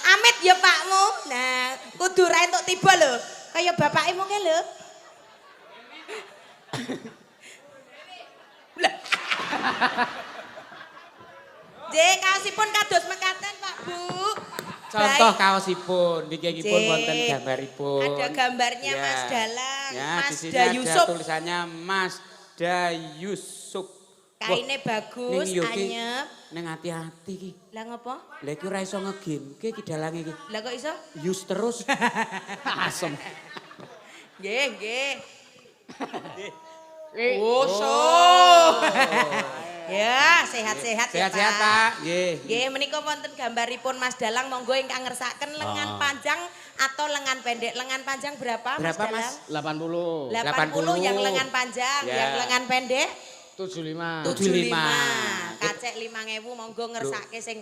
D: Amit ya Pakmu. Nah, kudu ra entuk tiba lho. Kaya bapake mok lho. Nggih, kaosipun kados mekaten Pak Bu.
B: contoh kaosipun niki pun wonten gambaripun
D: Ada gambarnya
B: Ya.
D: Mas Dalang,
B: ya,
D: Mas
B: di sini
D: Da
B: ada
D: Yusuf.
B: tulisannya Mas Da Yusuf
D: Kaine bagus,
B: ning yo ki,
D: anyep.
B: ning hati-hati ki
D: Lah ngopo?
B: lha iki ora iso ngegame ki dalange iki
D: Lah kok iso?
B: Yus terus asem
D: Nggih. Ya, sehat-sehat ya
B: sehat-sehat Pak nggih
D: Nggih, menika wonten gambaripun Mas Dalang, monggo ingkang ngersaken lengan panjang atau lengan pendek. Lengan panjang berapa Mas
B: Berapa,
D: Dalang?
B: Mas?
A: 80.
D: 80 yang lengan panjang,
B: Ya.
D: yang lengan pendek
A: 75.
B: 75.
D: Kacek 5.000 monggo ngersake sing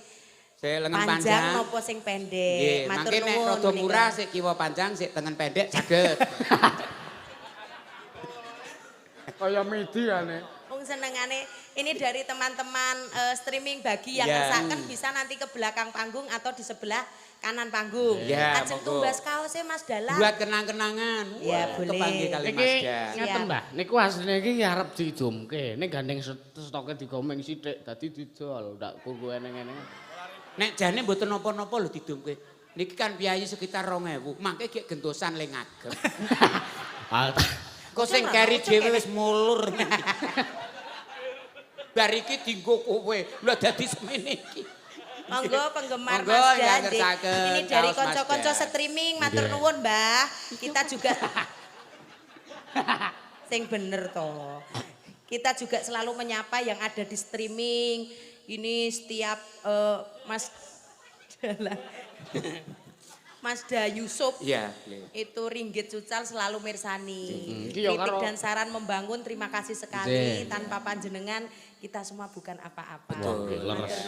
B: saya lengan
D: panjang
B: panjang
D: napa sing pendek.
B: nggih
D: Matur
B: mangke nek
D: nuwun
B: rada
D: menika.
B: murah sik kiwa panjang sik tengen pendek saged
A: Kaya midi ya nek.
D: Wong senengane ini dari teman-teman streaming bagi yang
B: Ya.
D: ngersaken bisa nanti ke belakang panggung atau di sebelah kanan panggung.
B: Ya,
D: Ajeng
B: monggo.
D: tumbas kaosnya Mas Dalang.
B: buat kenang-kenangan
D: Ya,
B: Wah,
D: boleh.
B: kepanggih kali
A: Iki
B: Mas Dan
A: ngeten
D: Siap.
A: Mbah, niku asline iki arep diidumke. Ning gandeng stoke digomeng sithik dadi didol, ndak kuku eneng-eneng.
B: nek jane mboten napa-napa lho didumke niki kan piyayi sekitar 2.000 mangke gek gentosan le ngagem kok sing keri dhewe wis mulur bar iki dienggo kowe lho dadi semene iki
D: Monggo penggemar
B: Monggo,
D: Mas
B: ingkang
D: Dandi.
B: ngersaken
D: Ini dari
B: kaos Mas
D: konco-konco
B: Dan.
D: streaming, matur nuwun Mbah. Kita juga sing bener toh. Kita juga selalu menyapa yang ada di streaming. Ini setiap Mas Masda Yusuf
B: Iya.
D: itu Ringgit Sucal selalu mirsani.
E: Iya,
D: Kritik
E: karo-
D: dan saran membangun, terima kasih sekali. Tanpa panjenengan kita semua bukan apa-apa. Matur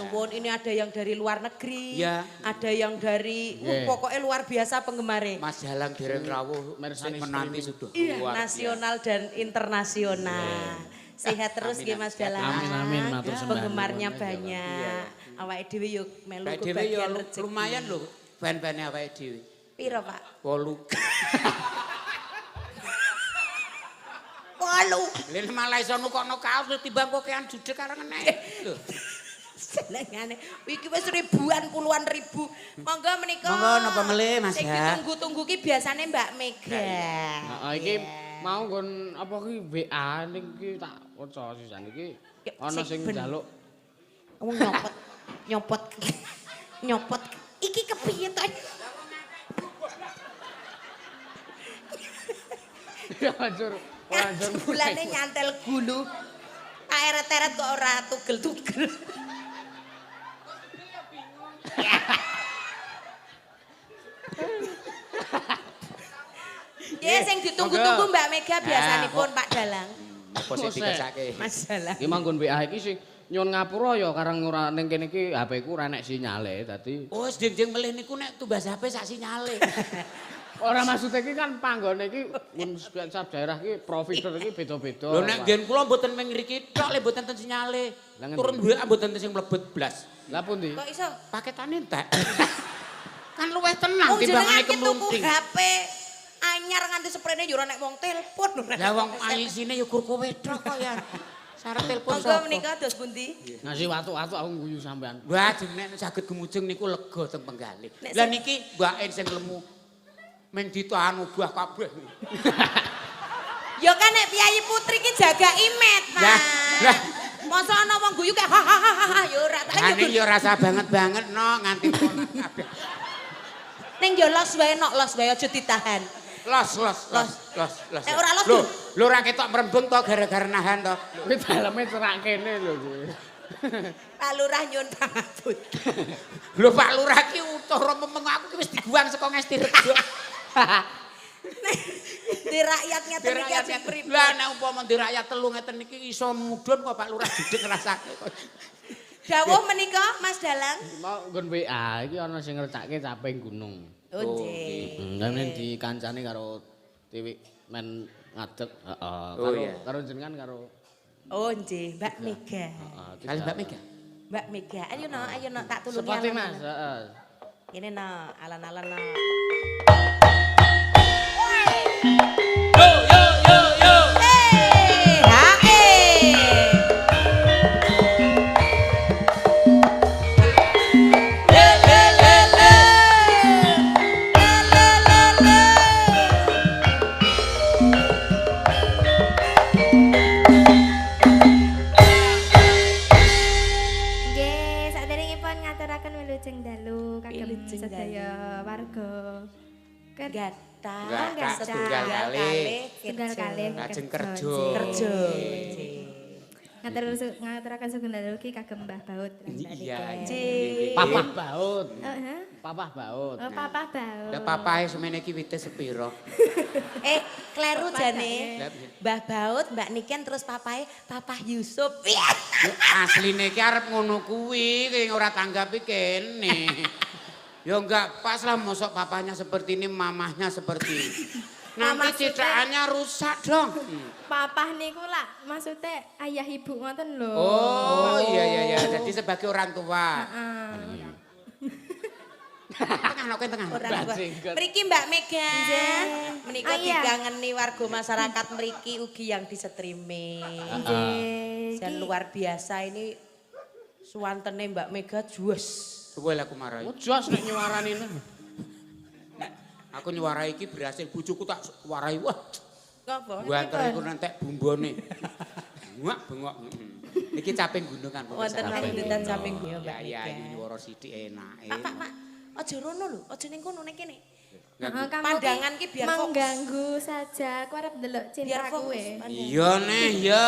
D: nuwun, ini ada yang dari luar negeri,
B: Iya.
D: ada yang dari pokoknya luar biasa penggemarnya.
B: Mas Jalang dereng rawuh
E: Mersani
B: menanti sudah
D: Iya,
B: luar biasa.
D: nasional dan internasional. Sehat terus nggih Mas Dalang.
E: Amin, matur sembah.
D: Penggemarnya banyak. Awake dhewe yo melu
B: Awake dhewe ya
D: kebagian rezeki.
B: lumayan lho fan-fane awake dhewe.
D: Piro, Pak?
B: 8.
D: 8.
B: Lha malah iso nukokno kaos timbang kokean judeg karang enek. Lho.
D: Senengane. Iki wis ribuan puluhan ribu. Monggo menika.
B: Monggo napa melih, Mas,
D: Sing
B: ya.
D: ditunggu-tunggu ki biasane Mbak Mega.
E: Heeh, iki mau nggon apa ki WA niki tak waca sisan iki ana sing njaluk
D: Wong nyopot. Iki kepiye to?
E: ya hancur
D: Bulane nyantel gulu. Aeret-eret kok ora tugel-tugel. Ya sing ditunggu-tunggu Mbak Mega biasanipun Pak Dalang.
B: Apa sing dikesake?
D: Mas Dalang.
E: iki manggon WA iki sing nyun ngapura ya karang ora ning kene iki HP ku ora nek sinyale dadi
B: Oh, ding-ding melih niku nek tumbas HP sak sinyale.
E: ora maksud iki kan panggone iki mun setiap daerah iki provider iki beda-beda.
B: Lho nek ngen kula mboten ming ngriki tok le mboten ten sinyale.
E: Lah ngendi?
B: Turun WA mboten ten sing mlebet blas.
E: Lah pundi?
D: Kok iso?
B: Paketane entek. Kan luwih tenang
D: Wong jenengan
B: timbangane
D: ki tuku
B: kemlunting.
D: HP anyar nganti sprene yo ora nek wong telepon.
B: Lah wong alisine ya gur kowe tok kok ya. Syarat telepon
D: Monggo
B: sapa?
D: menika dos pundi?
E: Ngasih watu-watu aku guyu sampean.
B: Wah, nek saged gemujeng niku lega teng penggalih.
D: Nek
B: Lah niki Mbak En sing lemu men ditahan ubah kabeh.
D: Ya kan nek Piyayi Putri ki jaga imet, Pak.
B: Lah.
D: Masa ana wong guyu kayak hahaha ya ora tak
B: Lah ning ya rasa banget no nganti pola kabeh.
D: ning yo los wae aja ditahan.
B: Los.
D: Eh, ora los,
B: Lho, lho ora ketok mrembung to gara-gara nahan to.
E: Kuwi daleme cerak kene lho kuwi.
D: Pak Lurah nyun pangapun.
B: Lho Pak Lurah ki utara memeng aku ki wis diguang saka Ngestirejo.
D: Di rakyat ngeten iki sing pripun?
B: Lah nek umpama di rakyat telu ngeten iki iso mudhun kok Pak Lurah jedeg ngrasake.
D: Dawuh menika Mas Dalang.
E: Mau nggon WA iki ana sing ngrecake caping gunung.
D: Oh nggih.
E: Lah nek dikancani karo Tiwik men ngadeg, heeh.
B: Oh, iya.
E: Karo jenengan karo
D: Oh nggih, Mbak Mega.
B: Kali Mbak Mega.
D: Mbak Mega, ayo no tak tulungi
E: Sepati
D: alon-alon.
E: Mas, heeh.
D: Ini no, alon-alon no.
B: Yo.
D: Hae.
F: Nggih, saderengipun ngaturaken wilujeng dalu kagem
D: Wilujeng
F: sedaya warga.
D: Gathah
B: Gathah, setunggal kalih.
F: Tunggal kalih
B: Lajeng kerja.
D: kerja.
F: Ngaturaken sugeng dalu ki kagem Mbah Baut.
B: Iya.
E: Papah baut.
F: Heeh.
E: Papah baut.
F: Oh, Papa Baut.
B: Lah papahe semene iki wite sepiro?
D: Kleru jane.
B: Lah, piye?
D: Mbah Baut, Mbak Niken terus papahe Papa Yusuf.
B: Asline iki arep ngono kuwi, sing ora tanggapi kene. Ya enggak pas lah mosok papanya seperti ini, mamahnya seperti ini. Nanti
F: Maksudnya-
B: citaannya rusak dong.
F: Papah niku lah maksudnya ayah ibu ngoten lho.
B: Oh iya. Jadi sebagai orang tua.
F: Heeh.
B: Tengah.
D: Orang tua. Mriki Mbak Mega. Menika
F: Ah, iya.
D: digangeni warga masyarakat mriki ugi yang di streaming.
F: Nggih.
D: Dan luar biasa ini suwantene Mbak Mega jues.
B: Suwe lah aku marahi.
E: Jos nek nyuarani.
B: Aku nyuarai iki berhasil bojoku tak warai wah.
D: Ngopo?
B: Gua antar iku nentek bumbone. Bengok. Iki caping gunungan.
D: Wonten lanjutan caping gunung.
B: Ya ya nyuwara sithik enake.
D: Pak, aja rono lho, aja ning kono ning kene.
F: Pandangan
D: ki biar fokus.
F: mengganggu saja. Aku arep ndelok cinta kowe.
B: Iya neh ya.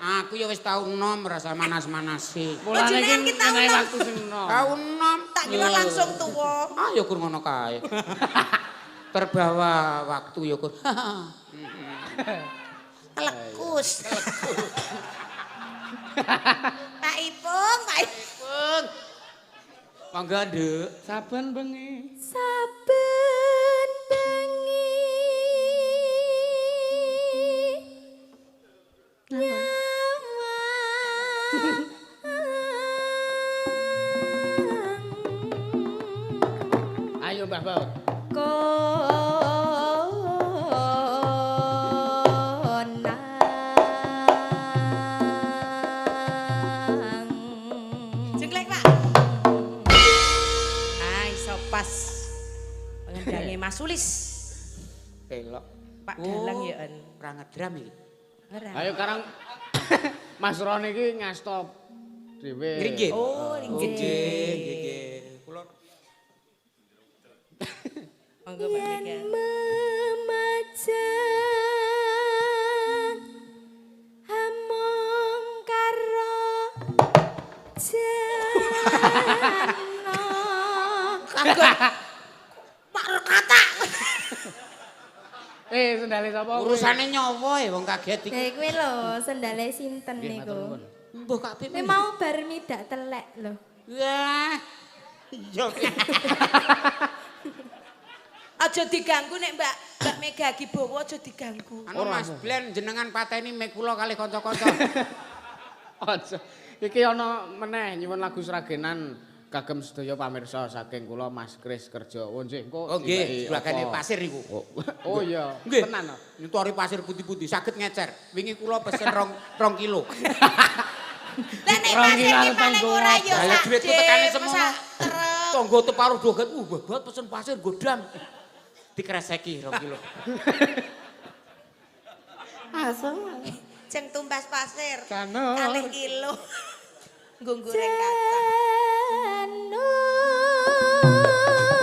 B: Aku ya wis tau enom rasa manas-manasi.
E: Mulane iki enehe waktu sing enom.
B: Tau enom.
D: Tak kira langsung tuwa.
B: Ah ya kur ngono kae. Terbawa waktu ya kur.
D: Lekus. Pak Ipung.
B: Mangga, Nduk.
E: Saben bengi.
F: Saben bengi.
E: Ayo Mbah Baut.
D: Jenglek, Pak. Ah, iso pas. Pengendange Mas Sulis.
B: Pelok.
D: Pak Dalang ya en.
B: Ora ngedram iki.
E: Ayo karang Mas Ron iki ngastop dhewe.
B: Nggih.
D: Oh,
B: Nggih, nggih. Kula
D: monggo Pak Mega.
F: Memaja hamong karo jana.
D: Pak Rekata.
E: Sendale sapa?
B: urusane nyawa ya wong kaget iki.
F: Lah kuwi lho, sendale sinten niku.
B: Mbah kabeh.
F: Kuwi mau bar midak telek lho.
B: Wah. Iya.
D: Aja diganggu nek Mbak Mega ki bawa aja diganggu.
B: Anu Mas Blen jenengan pateni mek kula kalih kanca-kanca.
E: Aja. Iki ana meneh nyuwun lagu sragenan kagem sedaya pamirsa saking kula Mas Kris kerja. Oh nggih engko.
B: Oh nggih, sebagane pasir iku.
E: Oh iya,
B: Nggih.
E: tenan.
B: Nyutori pasir putih-putih saged ngecer. Wingi kula pesen 2 kilo.
D: Lah nek pasir ki paling ora ya
B: Lah
D: sak.
B: duitku tekane semono. Tonggo teparuh doget. Babat pesen pasir godam. Dikreseki 2 kilo.
D: Asem. Jeng tumbas pasir.
E: Kano.
D: 2 kilo. Nggo goreng kacang.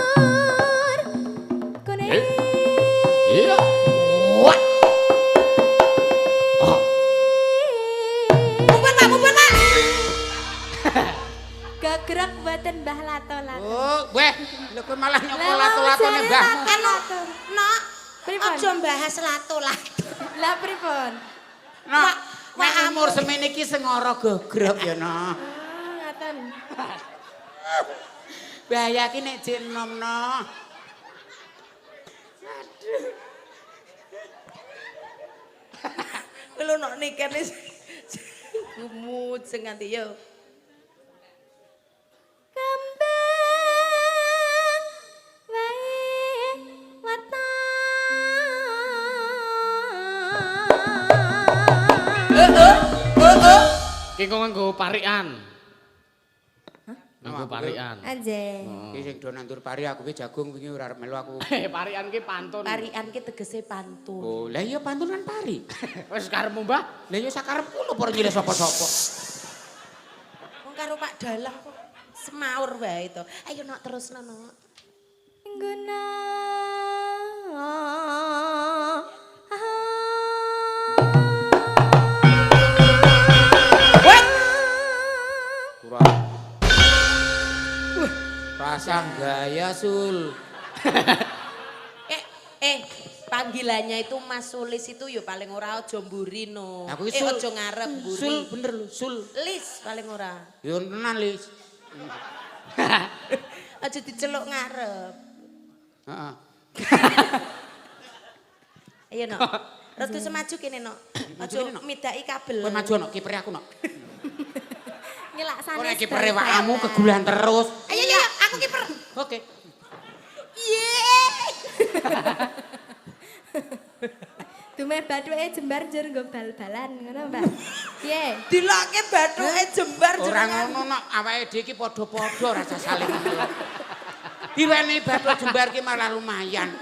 F: Janur kone
E: Iya. Wah.
D: Mumpun Pak.
F: gagrek mboten Mbah Lato-lato.
B: Oh, weh, lha kowe malah nyoko
F: Lah,
B: lato-latone
F: jare
B: Mbah.
F: lato-lato.
D: Nok,
F: Pripun?
D: aja bahas lato-lato.
F: Lah pripun?
B: Nah, nek umur semene iki sing ora gogrok ya, Noh.
F: Ngaten.
B: Bahaya ki nek jek enom, Noh.
D: Lho nok nikene gumut sing nganti yo.
F: Kembang wae wata.
E: Ki kok nganggo parikan. Nganggo parikan.
F: Anjing.
B: Iki sing do nandur pari aku ki jagung wingi ora arep melu aku.
E: Parikan ki pantun.
D: Parian ki tegese pantun.
B: Oh, lah iya pantun kan pari.
E: Wis karepmu, Mbah.
B: Lah iya sakarepku lho ora nyilih sapa-sapa.
D: Wong karo Pak Dalang kok semaur wae to. Ayo nok terusno nok.
F: Guna.
B: Kurang. Rasa gaya sul.
D: Panggilannya itu Mas Sulis itu yo paling ora aja mburi no.
B: Aku ki sul.
D: Aja ngarep mburi.
B: Sul bener lho, sul.
D: Lis paling ora.
B: Yo tenan Lis.
D: Aja diceluk ngarep.
B: Heeh.
D: Ayo nok. Rada semaju kene nok. Aja
B: kene, Nok.
D: midaki kabel.
B: Kowe maju ana kipere aku nok.
F: Ngelaksane.
B: Ora kipere awakmu kegulan terus.
D: Ayo aku kiper.
B: Oke.
D: Yeay.
F: Dume bathuke jembar njur nggo bal-balan ngono, Mbak. Piye?
D: Dilokke bathuke jembar
B: Ora ngono nok, awake dhewe iki padha-padha rasa saling ngono. Diwenehi batu jembar ki malah lumayan.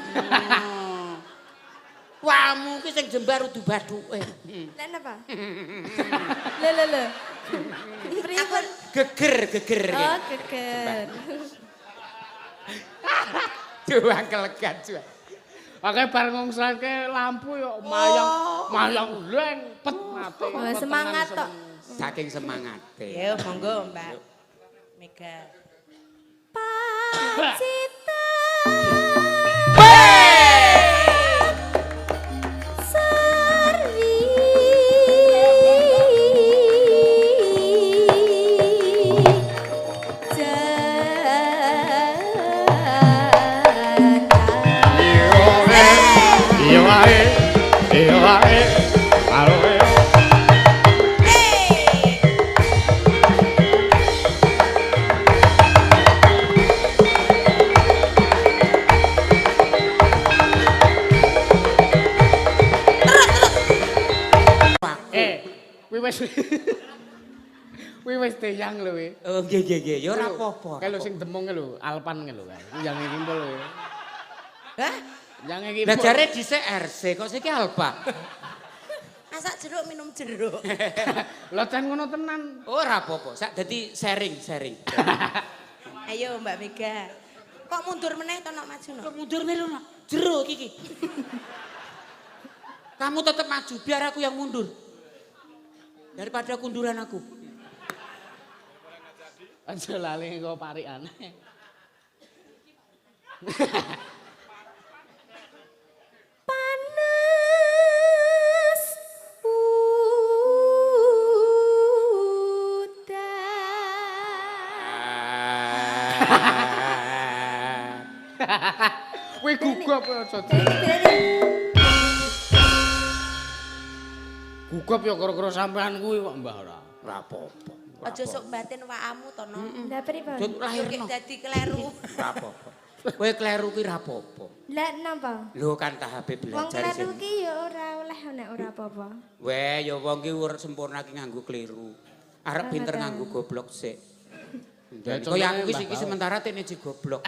B: Wamu ki sing jembar udu bathuke.
F: Lah napa? Lho. Pripun?
B: Geger.
F: Oh, geger.
B: Doang kelegat juga.
E: Oke bar ngungsalke lampu yo mayang lengpet mati.
F: Oh, semangat tok.
B: Saking semangate.
D: Ya monggo Mbak Mega.
F: Pacita.
E: Wis teyang lho we.
B: Oh nggih. Ya ora apa-apa.
E: Kae lho sing demung lho, Alpan lho kan. Yang iki mbol lho.
D: Hah?
E: Yang iki.
B: Lah jare dhisik RC kok siki Alpa.
D: Masak jeruk minum jeruk.
E: Lho ten ngono tenan.
B: Ora apa-apa, sak dadi sharing.
D: Ayo Mbak Mega. Kok mundur meneh to nok maju nok?
B: Kok mundur melu nak? Jeruk iki. Kamu tetap maju, biar aku yang mundur. Daripada kunduran aku.
E: Aja lali kok parikan.
F: Panas udan.
E: Kowe gugup aja. Gugup ya karo-karo sampean kuwi kok Mbah ora.
B: Ora apa-apa.
D: Aja sok batin waakmu to nok.
F: Lah pripun?
B: Dut
D: Yo
B: lahirno.
D: dadi kleru.
B: Ora apa-apa. Kowe kleru ki ora apa-apa.
F: Lah napa?
B: Lho kan tahap
F: Wong
B: belajar
F: kleru
B: sini.
F: ki ya ora oleh nek ora apa-apa.
B: Weh, ya wong ki urip sempurna ki nganggo kleru. Arep pinter nganggo goblok sik. Dan kaya aku ki sementara tene ji goblok.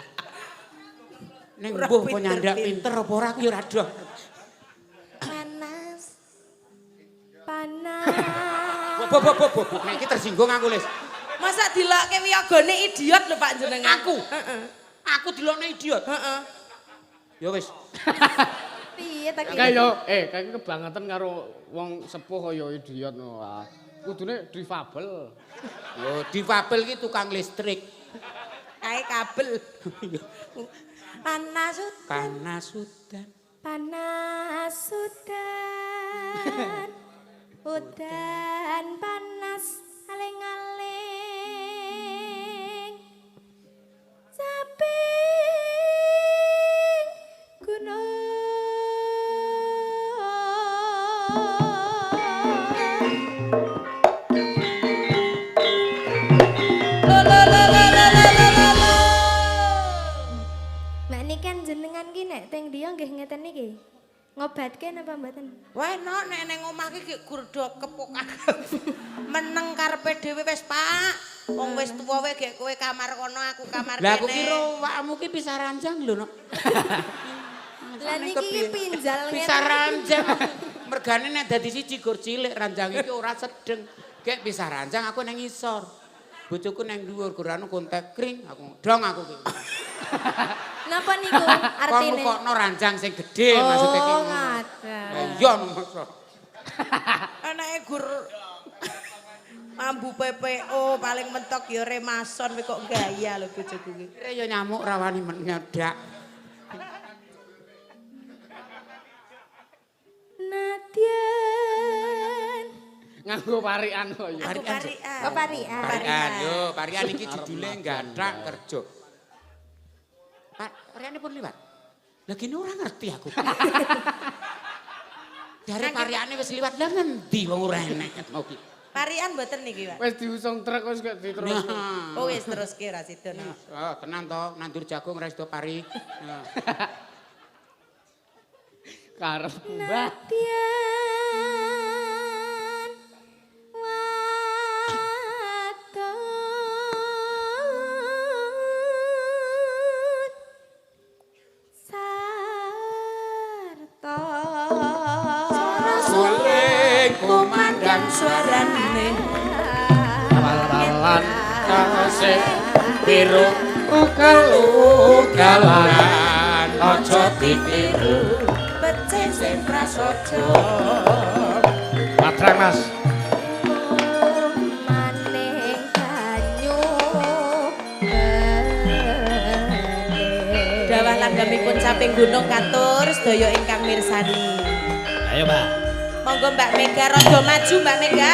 B: Ning mbuh apa nyandak pinter apa ora ki ora doh.
D: Panas.
B: Bo. Nek iki tersinggung aku, Lis.
D: Masa dilokke wiyagane idiot lho Pak jenengan.
B: Aku. Aku dilokne idiot.
D: Heeh.
B: Ya wis.
F: Piye ta ki?
E: Kayak yo kayak kebangetan karo wong sepuh kaya idiot ngono. Kudune difabel.
B: Yo difabel ki tukang listrik.
D: Kae kabel. Panas
B: Panas udan.
F: Panas udan. Udan panas aling-aling. Samping gunung. Mbak niki kan jenengan ki nek teng dia nggih ngeten niki. Ngobatke napa mboten?
D: Wah, no, nek neng omah ki gurdo kepokan. Meneng karepe dhewe wis, Pak. Wong wis tuwa wae gek kowe kamar kono, aku kamar kene.
B: Lah aku kira awakmu ki pisah ranjang lho, Nok.
F: Lah niki pinjal ngeten.
B: Pisah ranjang. Mergane nek dadi siji gur cilik ranjang iki ora sedeng. Gek pisah ranjang aku nang isor. Bojoku nang dhuwur guranu kontak kring, aku dong aku ki.
F: Napa niku artine?
B: Kon kok ranjang sing gedhe maksudnya ki.
F: Oh, ngaten.
B: Iya mongso.
D: Anake gur mambu PPO paling mentok ya remason kowe kok gaya lho bojoku ki.
B: Kira ya nyamuk rawani nyedak.
F: Nadyan.
E: Nganggo parikan kok ya.
D: Aku parian.
F: Oh parian.
B: Parian yo, parian iki judule gandrak kerja. Pak, pariane pun liwat. Lah gini ora ngerti aku. Dari pariane wis liwat lah ngendi wong ora enek mau ki.
D: Parian mboten niki, Pak.
E: Wis diusung truk wis gak diterus.
D: Oh wis teruske ra sida.
B: Oh, tenan to, nandur jagung ra sida pari.
E: Karep Mbah.
F: Nadyan. Wadon. Sarta.
D: ilang suarane
A: Awal-awalan kasih biru ugal-ugalan aja ditiru
D: becik sing prasaja
A: Patrang Mas
F: maning banyu
D: dawah langgamipun samping gunung katur sedaya ingkang mirsani
A: ayo Mbak
D: monggo Mbak Mega rada maju Mbak Mega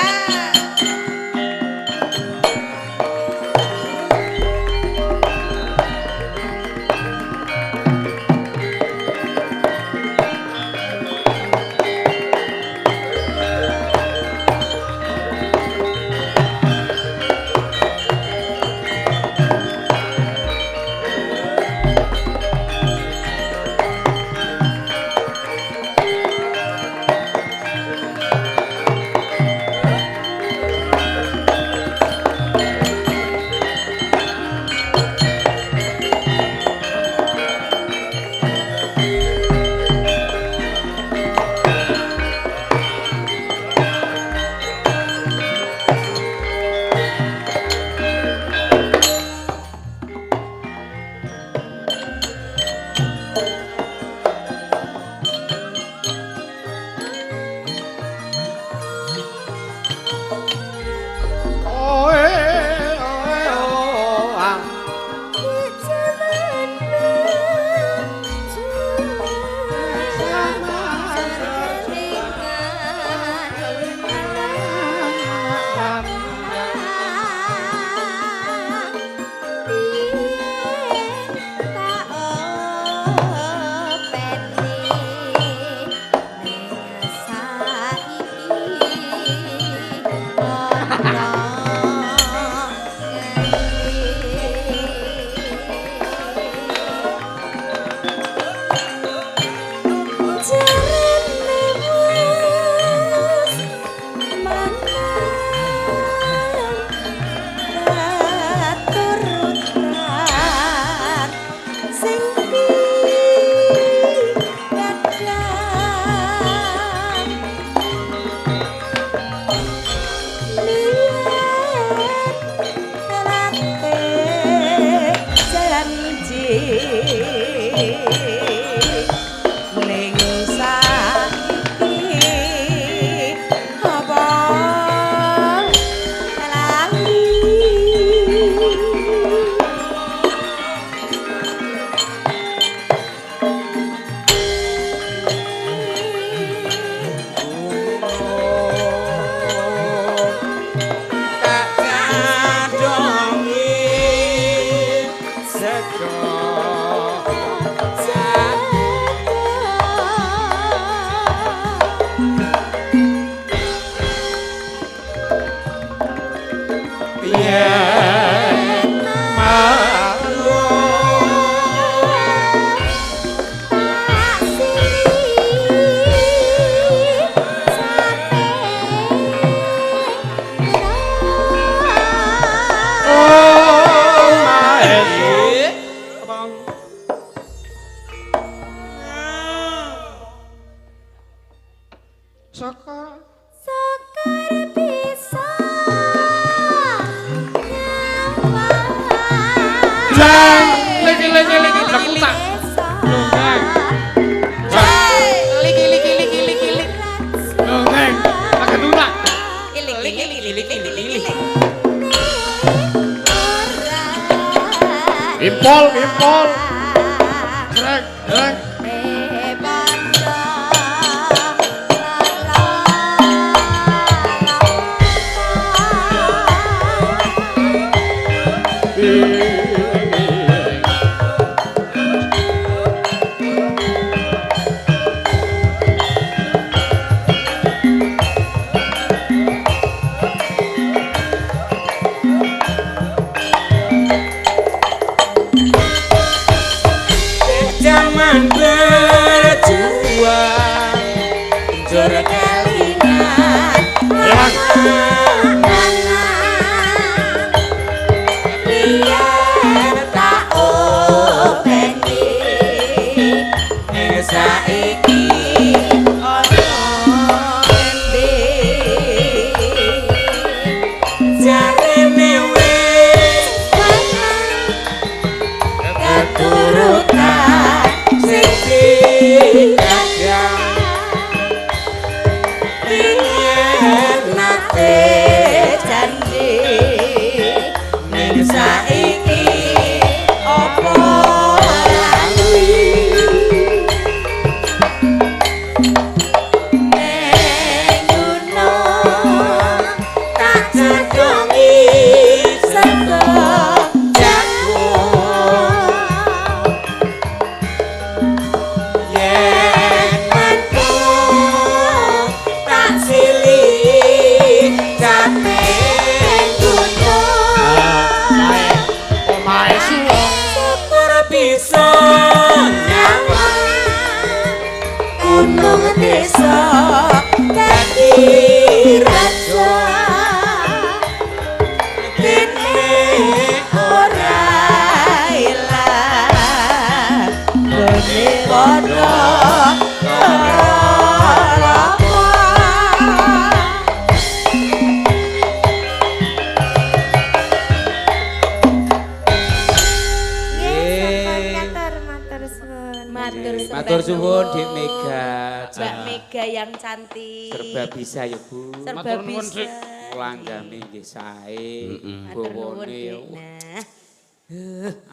A: Impol, impol. Jrek, jrek.
D: Saiki ana endi Ning saiki apa lali Ning gunung tak cekongi sego jagung yen mentung tak silih capek gunung
A: omahe suwung
D: syukur bisa nyawang gunung desa dadi raja kene ora ilang kene padha
B: Matur suwun Dik Mega.
D: Mbak Mega yang cantik.
B: Serba bisa ya, Bu.
D: Serba bisa.
B: Langgame nggih sae. Bowone ya.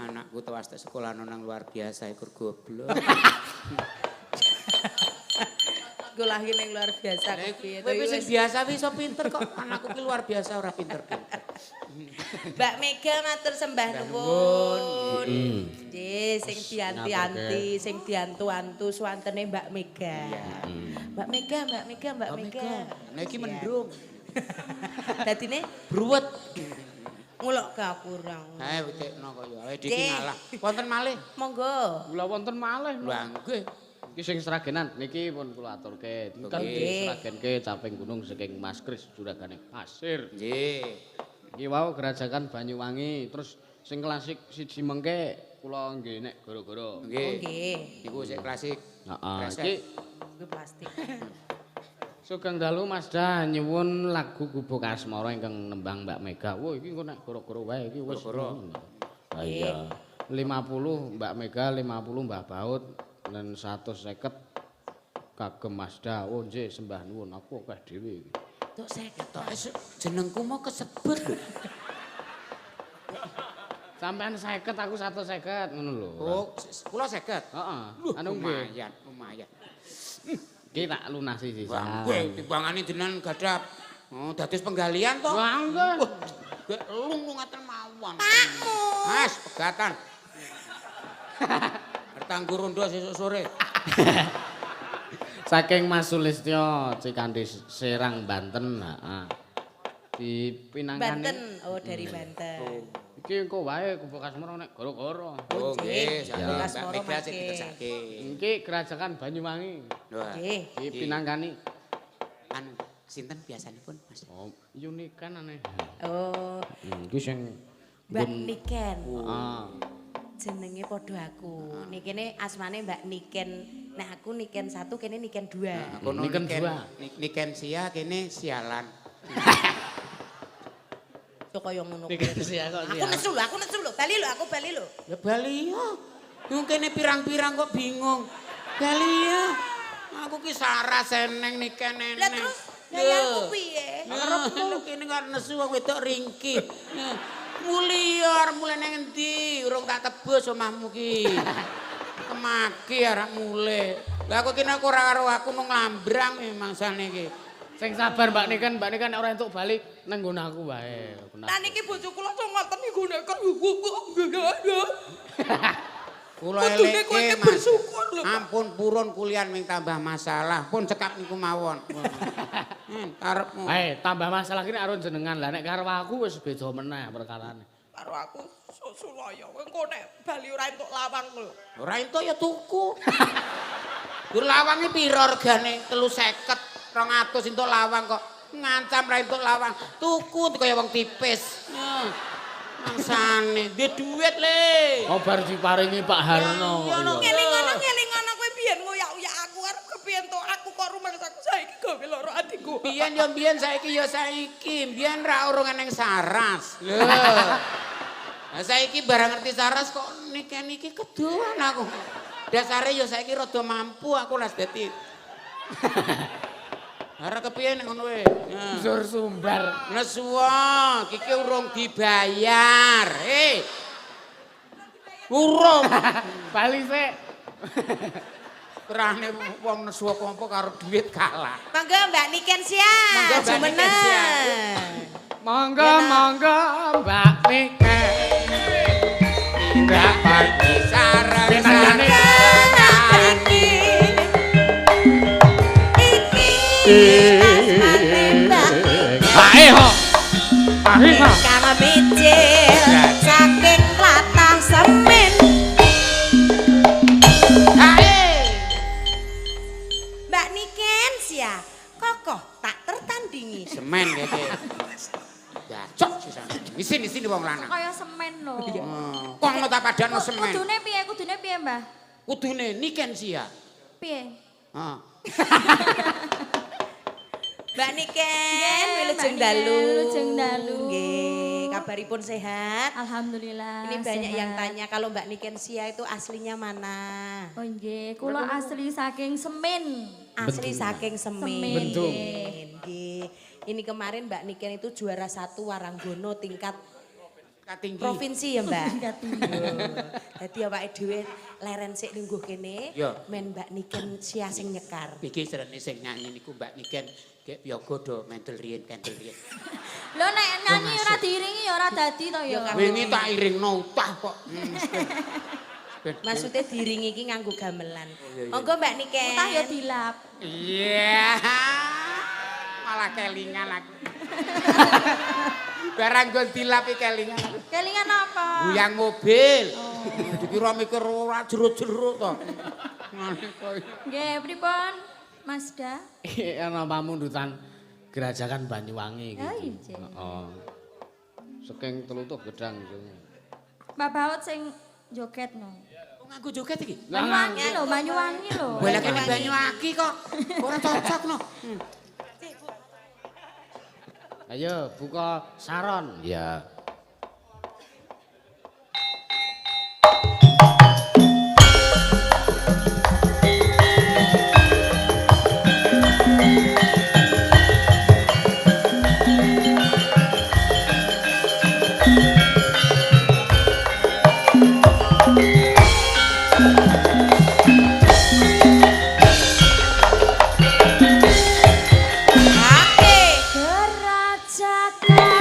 B: Anakku tewas tek sekolah nang luar biasa ikur goblok.
D: Sekolah ning luar biasa piye.
B: Kowe wis biasa wis iso pinter kok. Anakku ki luar biasa ora pinter-pinter.
D: Mbak Mega matur sembah nuwun. Nggih, sing dianti-anti, sing diantu-antu suwantene Mbak Mega. Mbak Mega, Mbak Mega, Mbak Mega.
B: Nek iki mendung.
D: Dadine
B: Bruwet.
D: ngulok ke aku kurang.
B: Ayo wekno kaya ae iki ngalah. Wonten malih.
D: Monggo.
A: Kula wonten malih.
B: Lah nggih.
A: Iki sing seragenan niki pun kula aturke.
D: Nggih.
A: Seragenke caping gunung saking Mas Kris juragane pasir.
B: Nggih.
A: Iki wau Gerajakan Banyuwangi terus sing klasik siji mengke kula nggih nek gara-gara.
B: Nggih.
D: Nggih.
B: Iku sik klasik.
A: Heeh.
B: Kresek.
A: Iki
D: Kuwi plastik.
A: Sugeng dalu Mas Dah nyuwun lagu Gubuk Asmara ingkang nembang Mbak Mega. Wah iki kok nek gara-gara wae iki wis. Ah iya. 50 Mbak Mega, 50 Mbah Baut dan 150 kagem Mas Dah. Oh nggih sembah nuwun aku akeh dhewe iki.
D: Tok 50
B: Tok jenengku mau kesebut.
A: Sampean 50 aku 150 ngono lho.
B: Oh, kula 50.
A: Heeh. Anu nggih.
B: Lumayan.
A: Iki tak lunasi sih.
B: Wah, kowe timbangane jenengan gadah dados penggalian to.
A: Wah, enggak.
B: Gek lung ngaten mawon. Mas, pegatan. Bertanggur rondo sesuk sore.
A: Saking Mas Sulistyo Cikandi Serang Banten. Heeh. Dipinangkani.
D: Banten. Oh, dari Banten.
A: Iki engko wae Gubuk Asmara nek gara-gara.
B: Oh nggih,
D: Gubuk
B: Mbak
D: Asmara
B: Mega sing
D: mangke.
B: ditersake.
A: Iki Gerajakan Banyuwangi.
B: Wah,
D: Nggih.
A: Iki pinangkani.
B: anu sinten biasanipun Mas?
A: Oh, Unikan aneh.
D: Oh,
A: Iki sing
D: Mbak Niken.
A: heeh.
D: Jenenge padha aku. Nikene asmane Mbak Niken. Nek aku Niken 1, kene Niken 2.
B: Kono
A: Niken
B: Niken sia kene sialan.
D: Kok kaya ngono.
A: Niken sia kok
D: Aku nesu lho, bali lho.
B: Ya bali ya. Yung kene pirang-pirang kok bingung. Bali ya. Aku ki saras seneng niken eneng.
D: Lah terus gayaku piye?
B: Lho kene karo nesu wong wedok ringkih. Muliar mulai nang endi? Urung tak tebus omahmu ki. Kemaki arek mule. Lah aku kene ora karo aku nang lambrang memang sane iki.
A: Sing sabar Mbak Niken nek ora entuk balik nang nggon aku wae.
D: Lah niki bojo kula kok ngoten niku nek
B: Kula eleke Mas. Ampun purun kulian ming tambah masalah. Pun cekap niku mawon. Karepmu.
A: Tambah masalah kene arun jenengan. Lah nek karo aku wis beda meneh perkarane.
D: Karo aku Sulaya. Engko nek bali ora entuk lawang lho.
B: Ora entuk ya tuku. Gur lawange pira regane? 350. 200 entuk lawang kok. Ngancam ra entuk lawang. Tuku kaya wong tipis. Mangsane, duwe duit le.
A: Oh bar diparingi Pak Harno.
D: Ngeling-ngono kowe biyen ngoyak-oyak aku arep kepiye entuk aku kok rumangsaku saiki gawe lara atiku.
B: Biyen ya biyen saiki ya saiki. Biyen ra urung eneng saras. Lho. Lah saiki barang ngerti saras kok niken iki keduan aku. Dasare ya saiki rada mampu aku las dadi. Arek kepiye nek ngono wae?
C: Sur sumbar.
B: Nesuwa, iki urung dibayar. Urung.
C: Bali sik.
B: Kerane wong nesuwa kompo karo duit kalah.
D: Monggo Mbak Niken Sia.
B: Monggo Mbak Niken Sia.
C: Monggo monggo Mbak Niken.
B: Tidak pagi sarang
D: Kama bicil saking latah semen. Mbak Niken Sia, kokoh tak tertandingi.
B: semen keke. Gacok sisan. Isin wong lanang.
F: Kaya semen lho.
B: Wong lo tak padano semen.
F: Kudune piye, Mbah?
B: Kudune Niken Sia.
F: Piye?
B: Heeh.
D: Mbak Niken,
F: Mbak
D: wilujeng
F: Niken,
D: dalu.
F: wilujeng dalu.
D: Nggih, kabaripun sehat?
F: Alhamdulillah.
D: Ini banyak
F: sehat.
D: yang tanya kalau Mbak Niken Sia itu aslinya mana?
F: Oh nggih, kula asli saking Semen.
D: Asli saking Semen.
F: Semen.
C: Bentung.
D: Nggih. Ini kemarin Mbak Niken itu juara 1 Waranggono tingkat
B: Katinggi.
D: provinsi ya Mbak?
F: Tingkat tinggi.
D: Jadi awake dhewe leren sik lungguh kene,
B: Yo.
D: men Mbak Niken Sia sing nyekar.
B: Iki serene sing nyanyi niku Mbak Niken gek piyaga do mendel riyen.
F: Lho nek nyanyi ora diiringi ya ora dadi to ya.
B: Wingi tak iringno utah kok.
D: Maksudnya diringi iki nganggo gamelan. Monggo Mbak Niken.
F: Utah ya dilap.
B: Iya. Malah kelingan aku. Barang gon dilapi kelingan aku.
F: Kelingan apa?
B: Buyang mobil. Dikira mikir ora jero-jero to. Ngene koyo.
F: Nggih, pripun? Masda?
E: Ana pamundutan Gerajakan Banyuwangi
F: Oh
E: gitu.
F: iya.
E: Oh. Saking telutuh gedang gitu.
F: Mbak Baut sing joget no.
B: Nganggo joget iki.
F: Banyuwangi lho.
B: Bola kene Banyuwangi kok. Ora cocok no.
E: Ayo buka saron. Ya.
F: Gerajakan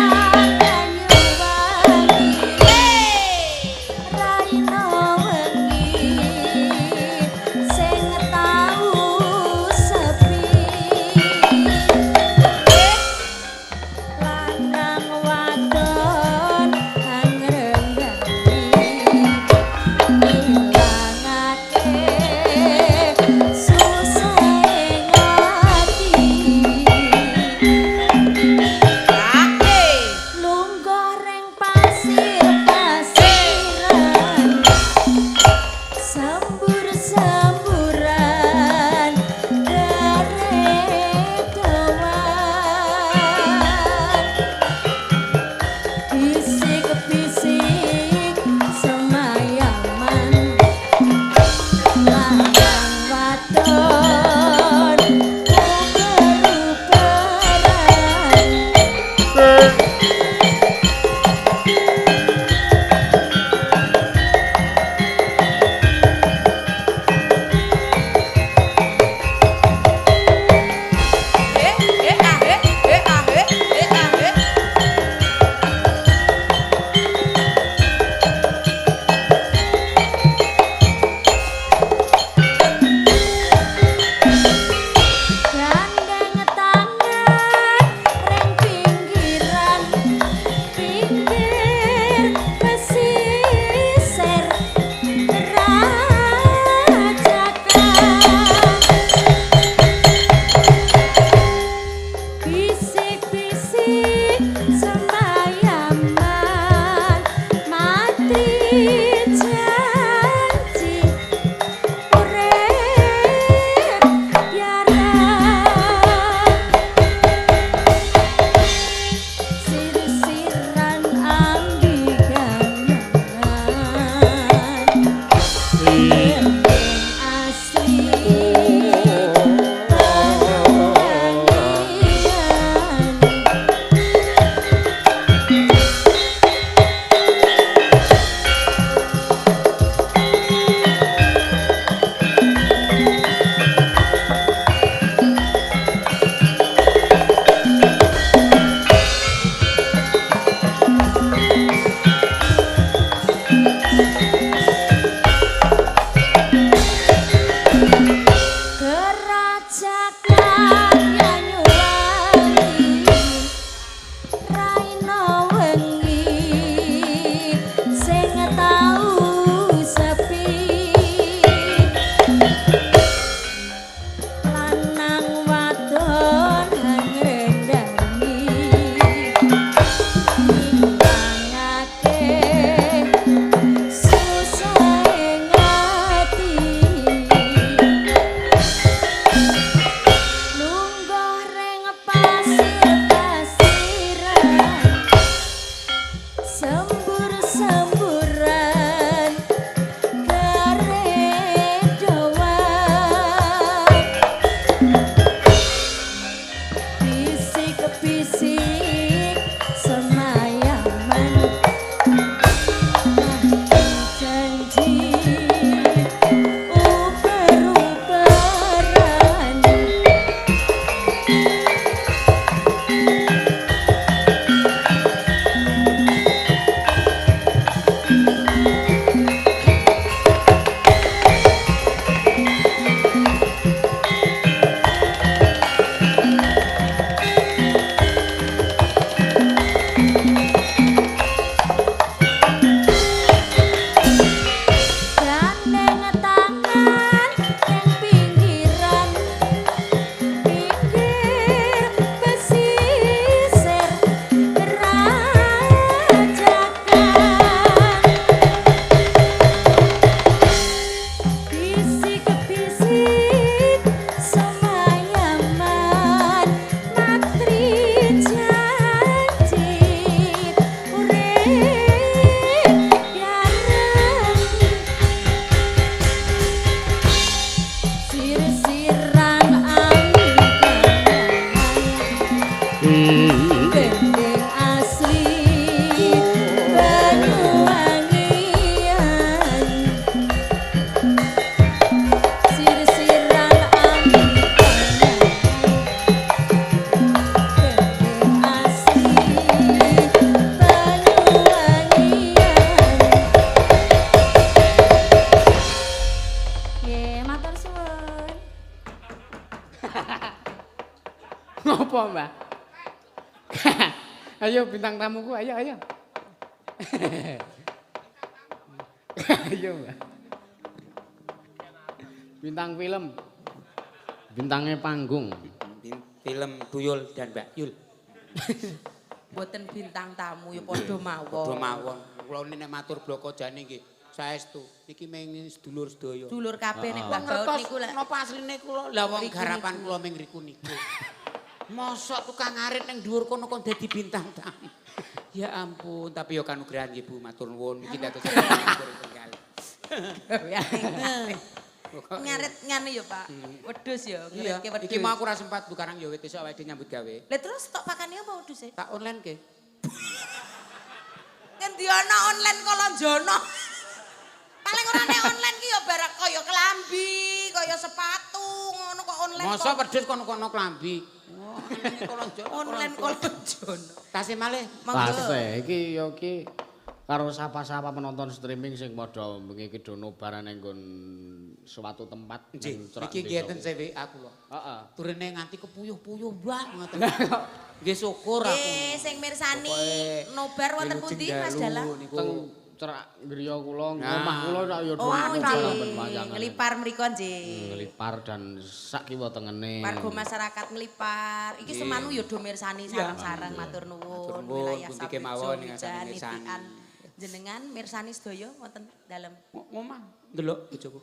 E: Ayo bintang tamuku, ayo. Ayo, Mbak. Bintang film. Bintangnya panggung.
B: Film Tuyul dan Mbak Yul.
D: Mboten bintang tamu ya padha mawon.
B: Padha mawon. Kula nek matur bloko jane nggih saestu. Iki mengin sedulur sedaya.
D: Dulur kabeh nek
B: Wong
D: Mbak Baut niku lek
B: napa asline kula? Lah wong garapan kula ming riku niku. Mosok tukang arit ning dhuwur kono kon dadi bintang tamu. Ya ampun, tapi yo kanugrahan nggih Bu, matur nuwun iki dados tunggal.
D: ngarit ngene ya Pak. Wedhus ya,
B: Iya,
D: ngeritke wedhus.
B: iki mau aku ora sempat Bu Karang yo wis awake dhewe nyambut gawe.
D: Lah terus tok pakane apa wedhus e?
B: Tak online ke?
D: Ngendi ana online kala jono. Paling ora nek online ki ya barak kaya klambi, kaya sepatu, ngono kok online.
B: Mosok wedhus kono-kono klambi.
D: Online kala jono.
B: Tasih malih.
E: Tasih iki ya iki karo sapa-sapa penonton streaming sing padha bengi iki do nobar ning nggon suatu tempat
B: Nggih, iki ngeten CWA kula.
E: Heeh.
B: Turune nganti kepuyuh-puyuh mbah ngoten. Nggih syukur aku.
D: Sing mirsani nobar wonten pundi Mas Dalang?
E: Teng cerak griya kula, omah kula sak ya
D: Oh,
E: nggih.
D: ngelipar mriku nggih.
E: Ngelipar dan sak kiwa tengene.
D: Warga masyarakat ngelipar. Iki semanu ya do mirsani sareng-sareng matur nuwun. Wilayah
B: pundi kemawon ing ngasani
D: Sabuja,
B: mirsani.
D: jenengan mirsani sedaya wonten dalem.
B: Ngomah ndelok bojoku.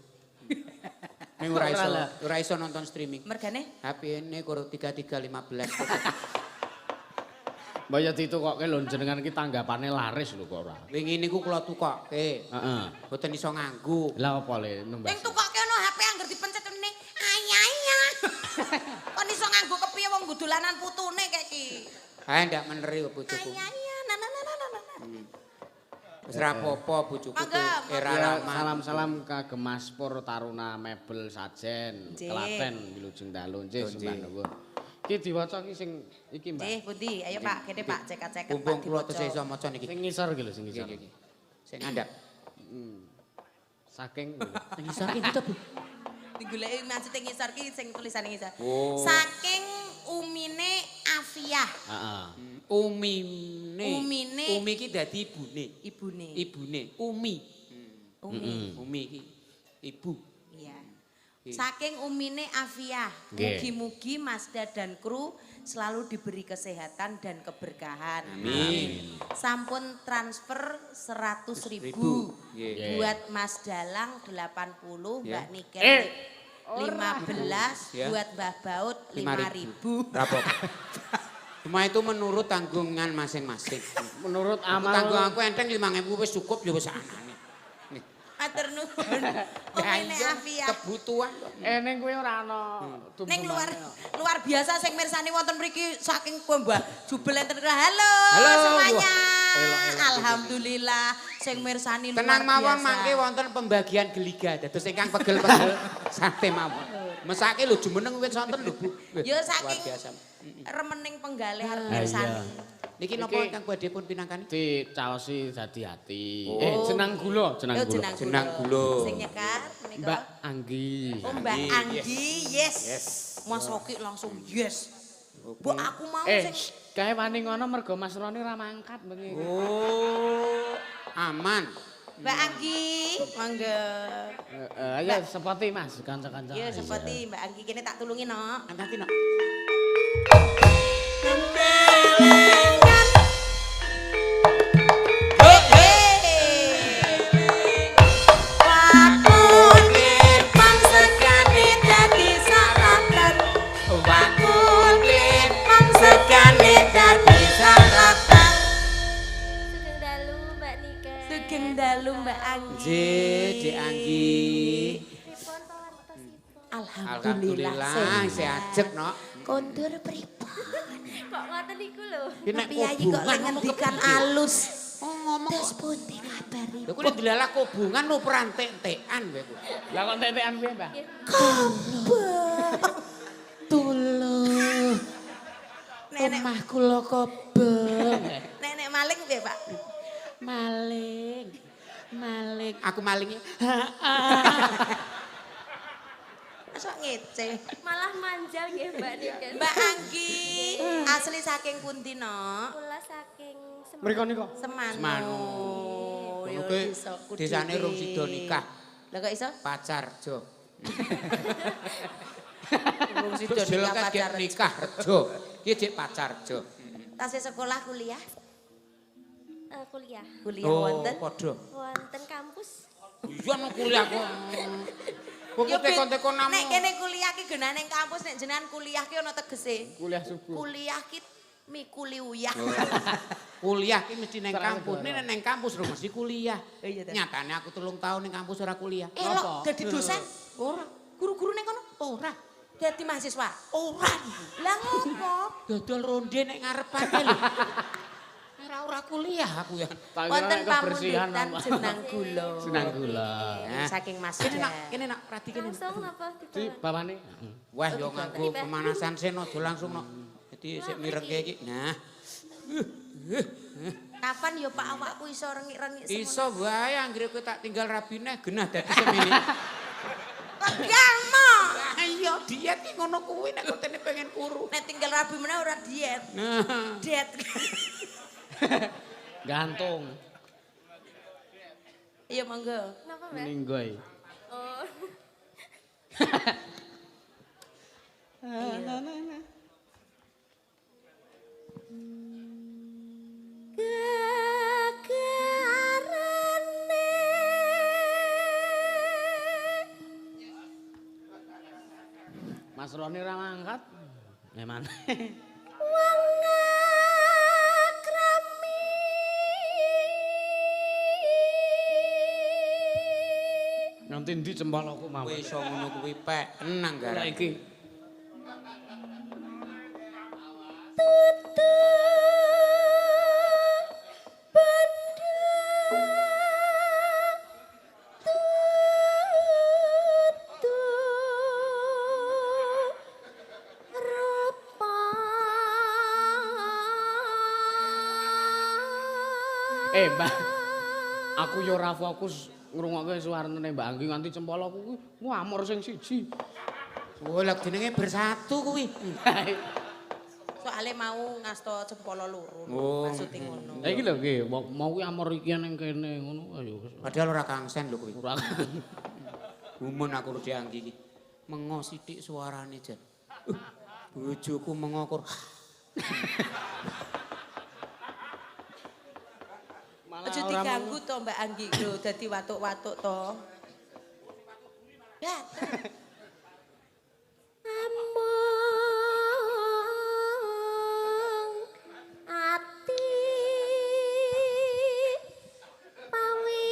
B: Ning ora iso nonton streaming.
D: Mergane
B: HP-ne karo 3315.
E: Mbak ya ditukokke lho jenengan iki tanggapane laris lho kok ora.
B: Wingi niku kula tukokke.
E: Heeh.
B: Boten iso nganggo.
E: Lah apa le nembas.
D: ning tukokke ono HP angger dipencet ngene. Ayaya. Kon iso nganggo kepiye wong budulanan putune kek iki.
B: Hae ndak meneri bojoku.
D: Ayaya.
B: Wis ra apa-apa bojoku
D: Mangga,
B: era
E: Ya,
B: ramah.
E: salam-salam kagem Mas Pur Taruna Mebel Sajen,
D: Nggih.
E: Klaten Wilujeng Dalu nggih sembah nuwun. Iki diwaca iki sing iki Mbak.
D: Nggih, pundi? Ayo Pak, kene Pak cek-cek
B: Bumbung kula tesih iso maca niki.
E: Sing ngisor iki lho sing ngisor.
B: Nggih. Sing ngandhap.
E: Saking
B: Sing ngisor iki kita Bu.
D: digoleki maksud ngisor ki sing tulisane ngisor.
B: Oh.
D: Saking umine Afiah,
E: heeh.
B: Umine.
D: Umine.
B: Umi iki dadi ibune.
D: ibune.
B: Ibune. Umi.
D: Umi.
B: Umi iki ibu.
D: Iya. Saking umine Afiah,
E: Nggih.
D: mugi-mugi Mazda dan kru selalu diberi kesehatan dan keberkahan.
B: Amin.
D: Sampun transfer 100.000
B: Nggih.
D: buat Mas Dalang 80,
B: Ya.
D: Mbak Niken 15,
B: Ya.
D: buat Mbah Baut 5.000.
B: Berapa? Cuma itu menurut tanggungan masing-masing.
E: Menurut
B: Tanggung
E: amal
B: aku enteng 5.000 wis cukup ya wis anane.
D: Matur nuwun. Umine Afiah.
B: Kebutuhan.
E: ning kuwi ora ana
D: Ning luar biasa sing mirsani wonten mriki saking kowe Mbah Jubel enten. Halo,
B: Halo,
D: semuanya.
B: Elok.
D: Alhamdulillah sing mirsani luar
B: Tenang
D: biasa.
B: mawon mangke wonten pembagian geliga dados ingkang pegel-pegel sate mawon. Mesake lho jumeneng wit sonten lho Bu.
D: Ya
B: Luar
D: saking
B: biasa.
D: remening penggalih arep
E: Ah,
D: mirsani.
B: Niki napa kang badhe pun pinangkani?
E: dicaosi dadi ati.
B: Oh.
E: Jenang gula, jenang
D: Yo
E: gula.
B: Jenang gula.
D: Sing nyekar menika.
E: Mbak Anggi.
D: Oh, Mbak Anggi, yes. Mas Roki langsung yes. Bu aku mau sing
E: Kae wani ngono mergo Mas Roni ora mangkat bengi.
B: Oh, aman.
D: Mbak Anggi, mangga.
E: Ayo sepoti Mas kanca-kanca.
D: Ya seperti Mbak Anggi kene tak tulungi no.
B: Angkati no.
F: Sugeng dalu Mbak Nika.
D: Sugeng dalu Mbak Anggi.
B: Dek Anggi.
F: Pripun pangertosipun?
D: Alhamdulillah
B: Alhamdulillah isih ajeg no.
D: Kondur pripun?
F: Kok ngoten niku lho.
B: Ki nek
D: Piyayi kok lek ngendikan alus.
B: Oh ngomong
D: Terus pundi kabaripun?
B: lho kuwi nek dilalah kobongan lho perantek-entekan kowe ku.
E: Lah kok tetekan piye, Mbak?
D: Kabar. Tuluh. Nenek
B: Omah kula kobong.
D: nenek maling piye, Pak?
B: Maling. Maling. Aku malingnya.
D: Masa ngece.
F: Malah manjal nggih Mbak Nika.
D: Mbak Anggi, asli saking pundi, no?
F: Kula saking
E: Mriko nika.
D: Semano.
B: Ngono kuwi desane rung sida nikah.
D: Lah kok iso?
B: Pacar Jo.
D: Rung sida nikah pacar.
B: Nikah rejo. Iki jek pacar Jo.
D: Tasih sekolah kuliah?
F: Kuliah.
D: Kuliah
B: Oh,
D: wonten?
B: padha.
F: Wonten kampus.
B: Iya nang kuliah kok. Kok tekon-tekon namu.
D: Nek kene kuliah ki genane ning kampus nek jenengan kuliah ki ana tegese.
E: Kuliah subuh.
D: Kuliah ki mikuli uyah.
B: Kuliah ki mesti neng kampus. Nek neng kampus ora mesti kuliah.
D: Iya ta.
B: Nyatane aku 3 tahun ning kampus ora kuliah.
D: Elok dadi dosen.
B: Ora.
D: Guru-guru ning kono
B: Ora.
D: dadi mahasiswa.
B: Ora.
D: Lah ngopo?
B: Dodol ronde nek ngarepake lho. Ora kuliah aku ya.
D: Wonten pamundutan jenang gula.
E: Senang gula.
D: Saking Mas.
B: Kene nak perhati kene.
F: Langsung apa
E: Di
F: ditolak?
E: bawane.
B: Wah yo nganggo pemanasan sen aja langsung no. Jadi sik mirengke iki. Nah.
D: Kapan yo Pak awakku iso rengik-rengik semono?
B: Iso wae anggere kowe tak tinggal rabi neh genah dadi semene.
D: Legamo.
B: Ayo diet iki ngono kuwi nek kene pengen kuru.
D: Nek tinggal rabi meneh ora diet.
B: Nah.
D: Diet.
E: Gantung.
D: Iya monggo.
F: Kenapa, Mbak?
E: Ninggoy.
F: Oh.
E: Mas Roni ra ngangkat. Memane. Nganti ndi cempalaku mau.
B: Kowe iso ngono kuwi pek tenang
E: Lah
B: gara
E: iki. Mbak. Aku yo ora fokus ngrungokke suarane Mbak Anggi nganti cempalaku kuwi ngamor sing siji.
B: Oh, lha jenenge bersatu kuwi.
D: Soale mau ngasta cempala loro.
B: Oh.
D: Maksude ngono.
E: Lah iki lho nggih, mau kuwi amor iki ning kene ngono ayo.
B: Padahal ora kangsen lho kuwi.
E: Ora.
B: Gumun aku Rudi Anggi iki. Mengo sithik suarane jan. Bojoku mengokur.
D: Aja diganggu to Mbak Anggi lho dadi watuk-watuk to. Ya.
F: Among ati pawi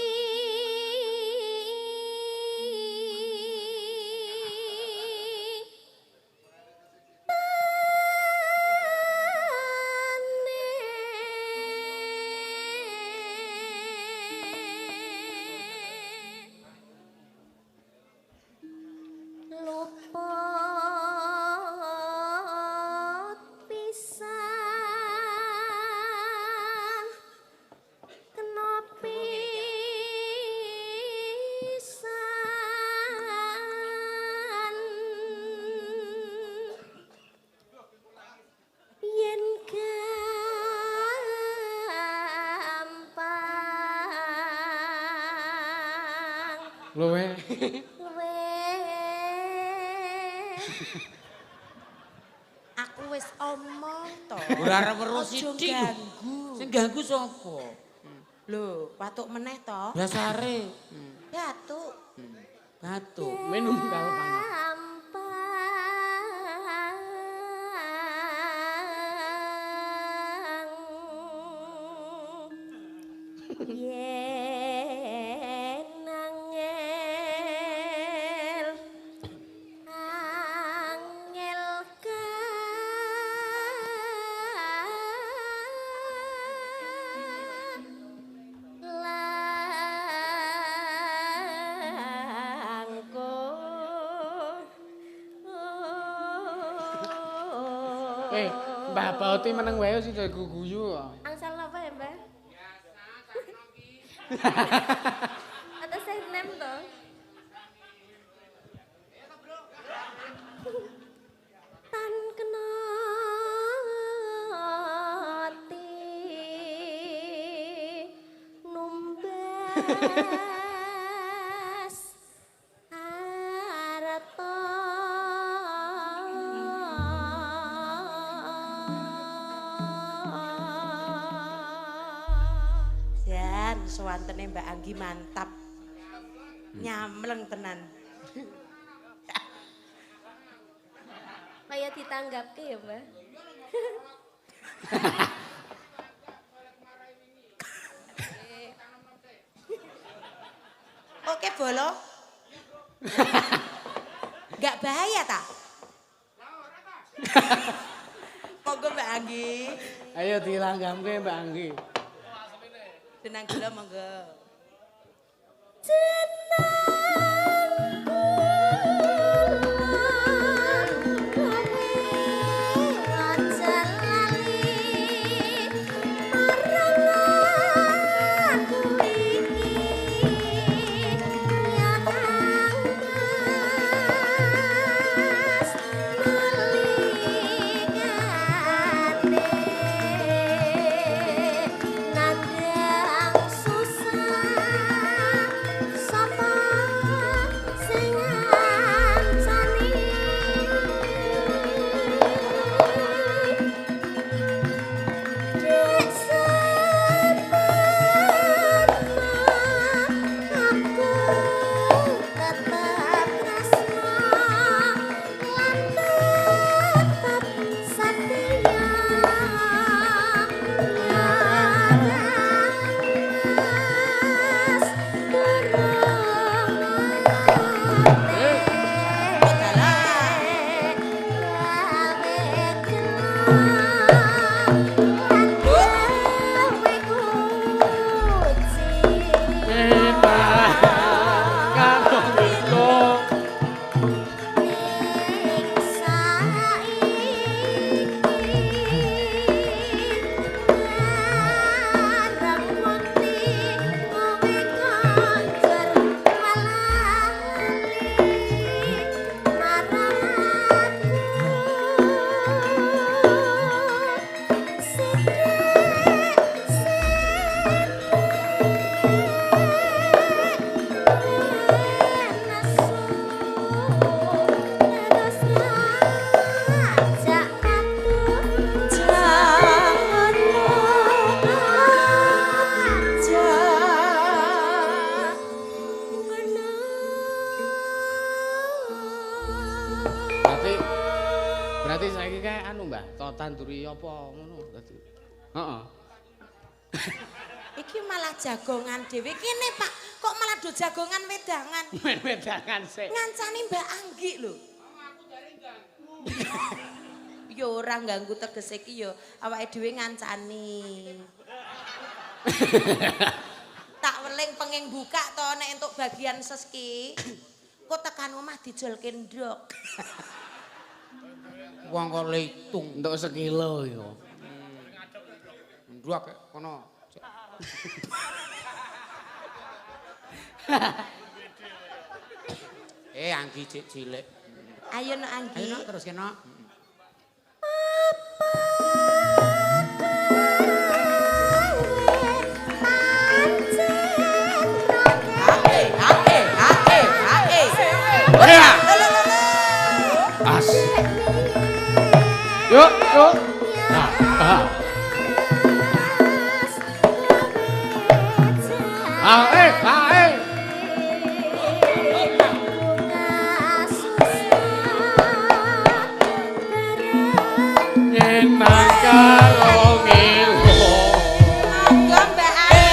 F: luput pisan kena pisan yen gampang
E: Luwe.
D: Aku wis omong to.
B: Ora arep weruh
D: Aja
B: sithik.
D: ganggu.
B: Sing ganggu sapa?
D: Lho, watuk meneh to.
B: Dasare.
D: Batuk.
B: Batuk.
E: Minum karo panas.
F: Gampang yen angel angel langkung
E: Mbah Bauti meneng wae sing guyu kok.
F: angsal apa ya mbak? Atau saya nem toh? Tan kena Arato
D: Jan, sewantene Mbak Anggi mantap. Nyamleng tenan.
F: kaya ditanggapke ya, Mbak.
D: Oke, Bolo. Gak bahaya ta? Monggo Mbak Anggi.
E: Ayo dilanggamke Mbak Anggi.
D: Tenang gula monggo.
E: Berarti saiki kae anu Mbah, to tanduri apa ngono dadi. Heeh.
D: Iki malah jagongan dhewe kene Pak. Kok malah do jagongan wedangan?
E: Wedangan sik.
D: Ngancani Mbak Anggi lho.
B: Aku jare ganggu.
D: Ya ora ganggu tegese iki ya awake dhewe ngancani. Tak weling penging buka to nek entuk bagian seski. Kok tekan omah dijolke ndok.
B: Wong kok litung
E: Entuk sekilo yo.
B: ndruak kono. Anggi cek cilik.
D: Ayo no Anggi.
B: Ayo terus kena.
E: As. Yuk, yuk. Nah. Ae. Yen mangkaro ngewo.
D: Monggo Mbak Anggi.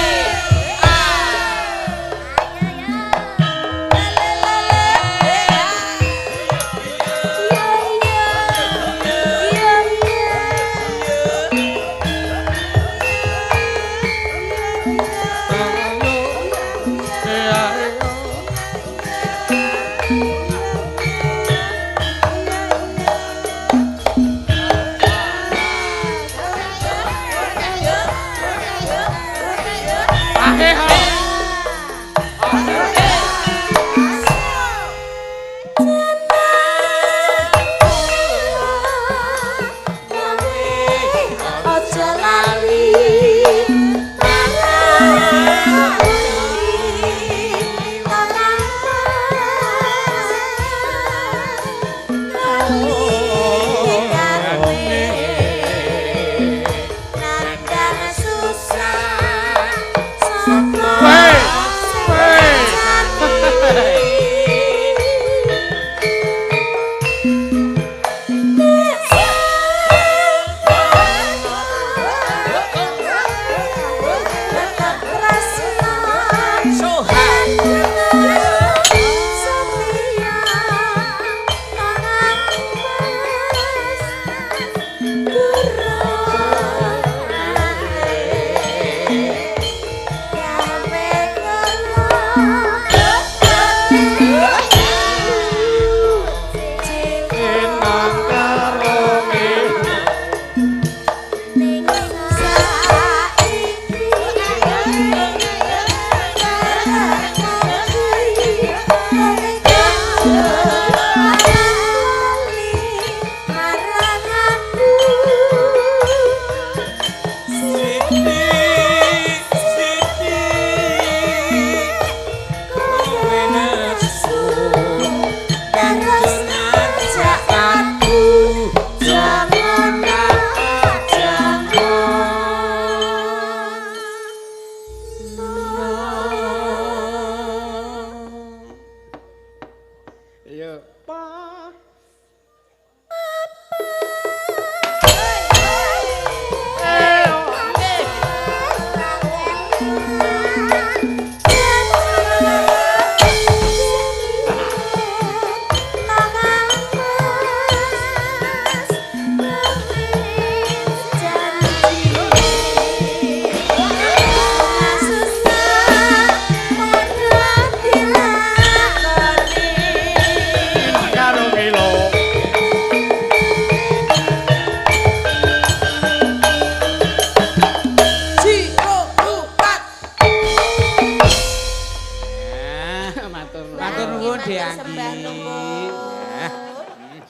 B: nuwun Dianggi.
D: Sembah nuwun.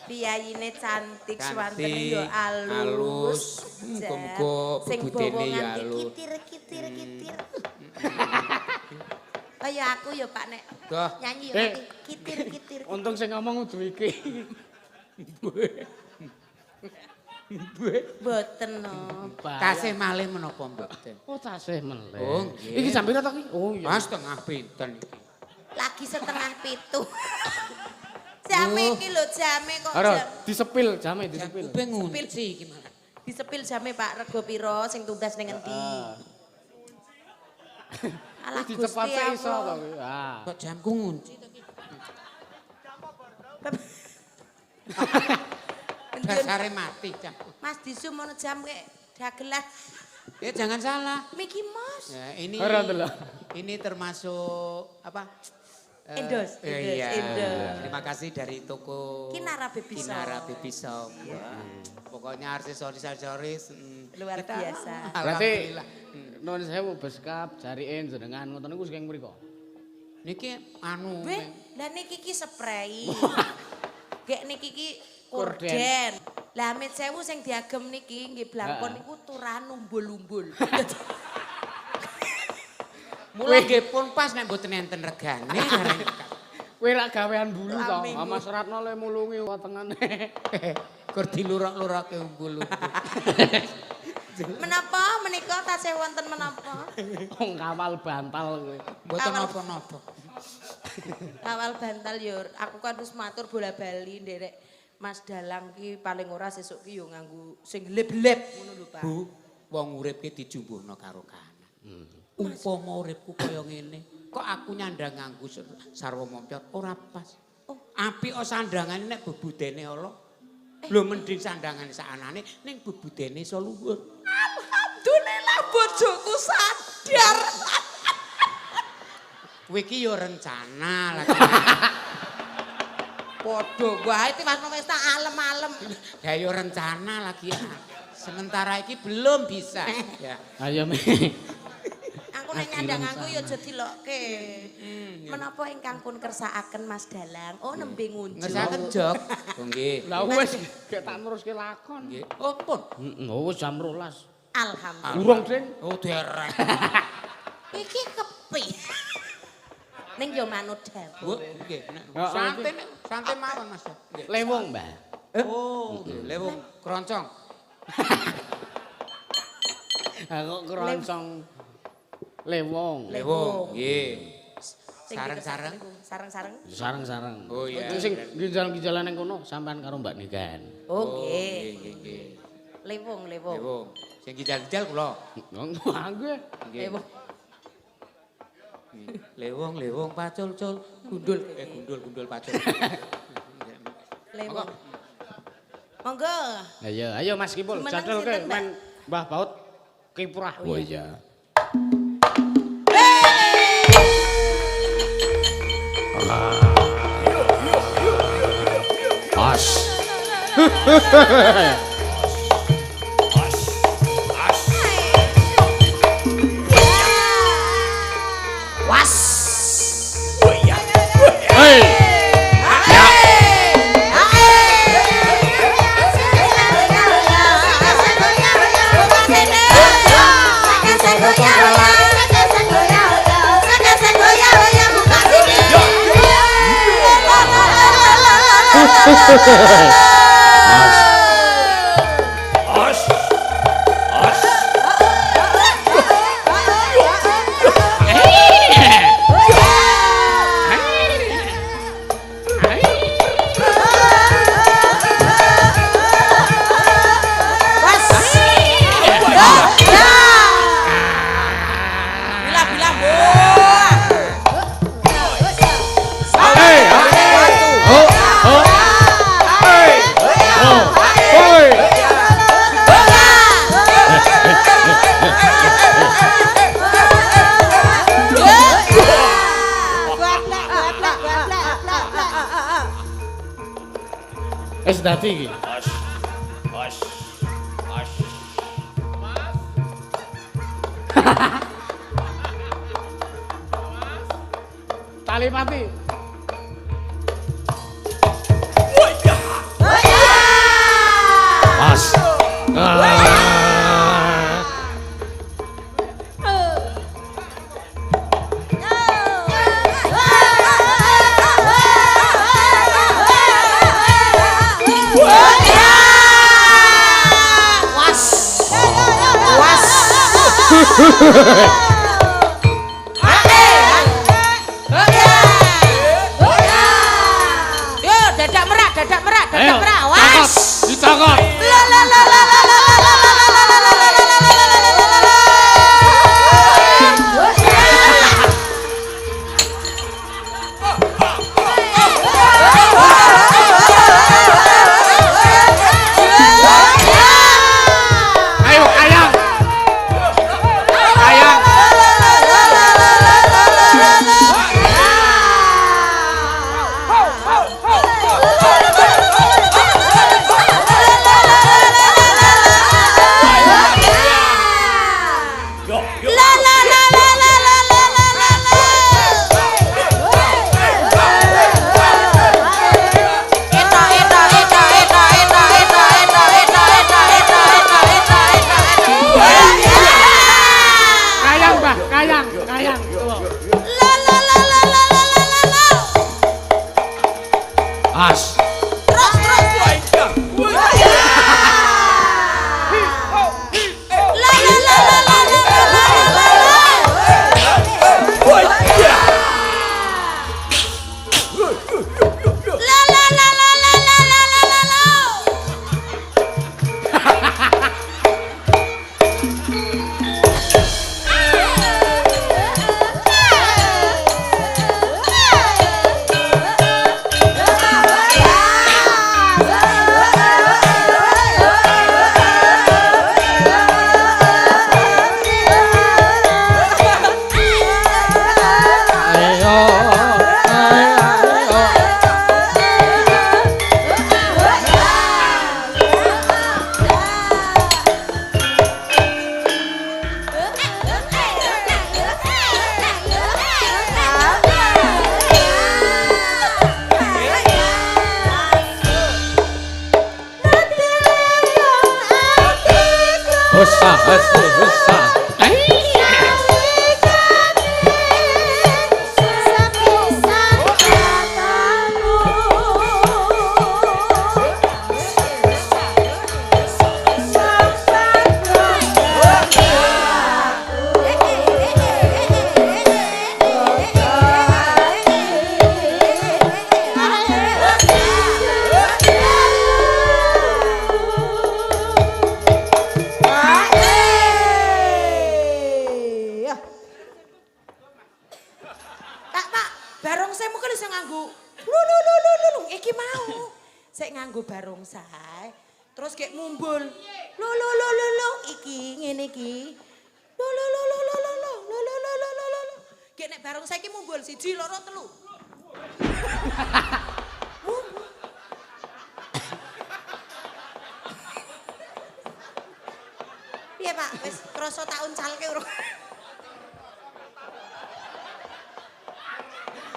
D: Piyayine cantik, swantene yo alus.
B: Muga-muga bebudene ya alus.
D: Kitir. Kaya aku yo Pak nek nyanyi yo kitir.
E: Untung sing ngomong kudu iki.
D: Mboten no.
B: Tasih malih menapa mboten?
E: Oh, tasih meleh.
B: Oh, nggih.
E: Iki jam pira to iki? Oh iya.
B: Mas tengah pinten iki.
D: Lagi setengah 7. Jame iki lho jame kok
E: Ora,
D: jam.
E: disepil jame disepil.
B: Kuping ngunci iki malah.
D: Disepil jame Pak rego pira sing tugas ning endi? Alah Gusti
E: Dicepatke iso to
D: Allah.
E: kuwi. Ah.
B: Kok jamku ngunci to iki? Dasare mati jam.
D: Mas Disu mono jam kek dagelan.
B: Ya jangan salah.
D: Mickey Mouse.
B: Ya, ini
E: Ora delok.
B: ini termasuk apa?
D: Endos.
B: Iya. Terima kasih dari toko
D: Kinara Baby Shop.
B: Kinara Baby Shop. Pokoknya aksesoris-aksesoris
D: Luar
B: kita-
D: biasa.
E: Berarti
B: Alhamdulillah.
E: nuwun sewu beskap jariin jenengan ngoten niku sing mriko.
B: Niki anu.
D: Weh, lah niki ki spray. Gek niki ki
E: Korden.
D: korden. Lah amit sewu sing diagem niki nggih blangkon niku turan umbul-umbul.
B: Mulai nggih pun pas nek mboten enten regane.
E: Kowe lak gawean bulu to.
D: Minggu.
E: Mas Ratno le mulungi wetengane.
B: Kur dilurok-luroke umbul.
D: Menapa menika tasih wonten menapa?
E: Wong kawal bantal kowe.
B: Mboten
D: Awal-
B: napa-napa.
D: Awal bantal yo aku kan wis matur bola-bali nderek Mas Dalang ki paling ora sesuk ki yo nganggo sing leb-leb ngono lho Pak.
B: Bu, wong urip ki dijumbuhno karo kahanan. Umpama uripku kaya ngene, kok aku nyandang nganggo sarwa mompyot ora pas. Apik kok sandangane nek bebudene ala. Lho mending sandangane sakanane ning bebudene iso luhur.
D: Alhamdulillah bojoku sadar.
B: Kowe iki yo rencana lagi.
D: Padha wae iki Mas wis tak alem-alem.
B: Ya yo rencana lagi. Sementara iki belum bisa. Ya.
E: Ayo me.
D: Aku nek nyandang aku ya aja dilokke. Menapa ingkang pun kersakaken Mas Dalang? Oh nembe ngunjuk.
B: Ngesaken jog. Oh nggih.
E: Lah wis gek tak neruske lakon.
B: Nggih. Oh pun.
E: Oh wis jam 12.
D: Alhamdulillah.
E: Durung, Ding.
B: Oh derek.
D: Iki kepi. Ning yo manut
B: Bu,
D: dawuh.
B: nggih.
E: Heeh,
B: Santai mawon Mas. Nggih.
E: Lewong, Mbah.
B: Oh, nggih. Lewung keroncong.
E: Kok keroncong lewong.
B: Lewung, nggih.
D: Sing
B: Sareng-sareng.
D: Sareng-sareng.
E: Sareng-sareng.
B: Oh iya.
E: Itu sing ginjal-ginjalan ning kono sampean karo Mbak Niken.
D: Oh nggih.
B: Nggih, nggih, nggih.
D: Lewung.
B: Lewung. Sing gijal-gijal kula.
E: Nggih.
B: Nggih.
D: Lewung.
B: Lewung pacul-cul. Gundul. Gundul pacul.
D: Lewung. Monggo.
E: Ayo Mas Kipul,
D: Jumeneng
E: jadwalke
D: sinten, Mbak?
E: men Mbah Baut kiprah.
A: Oh iya. As.
E: Wis dadi iki. Tali pati.
D: Dadak merak, was.
E: Ditangkap.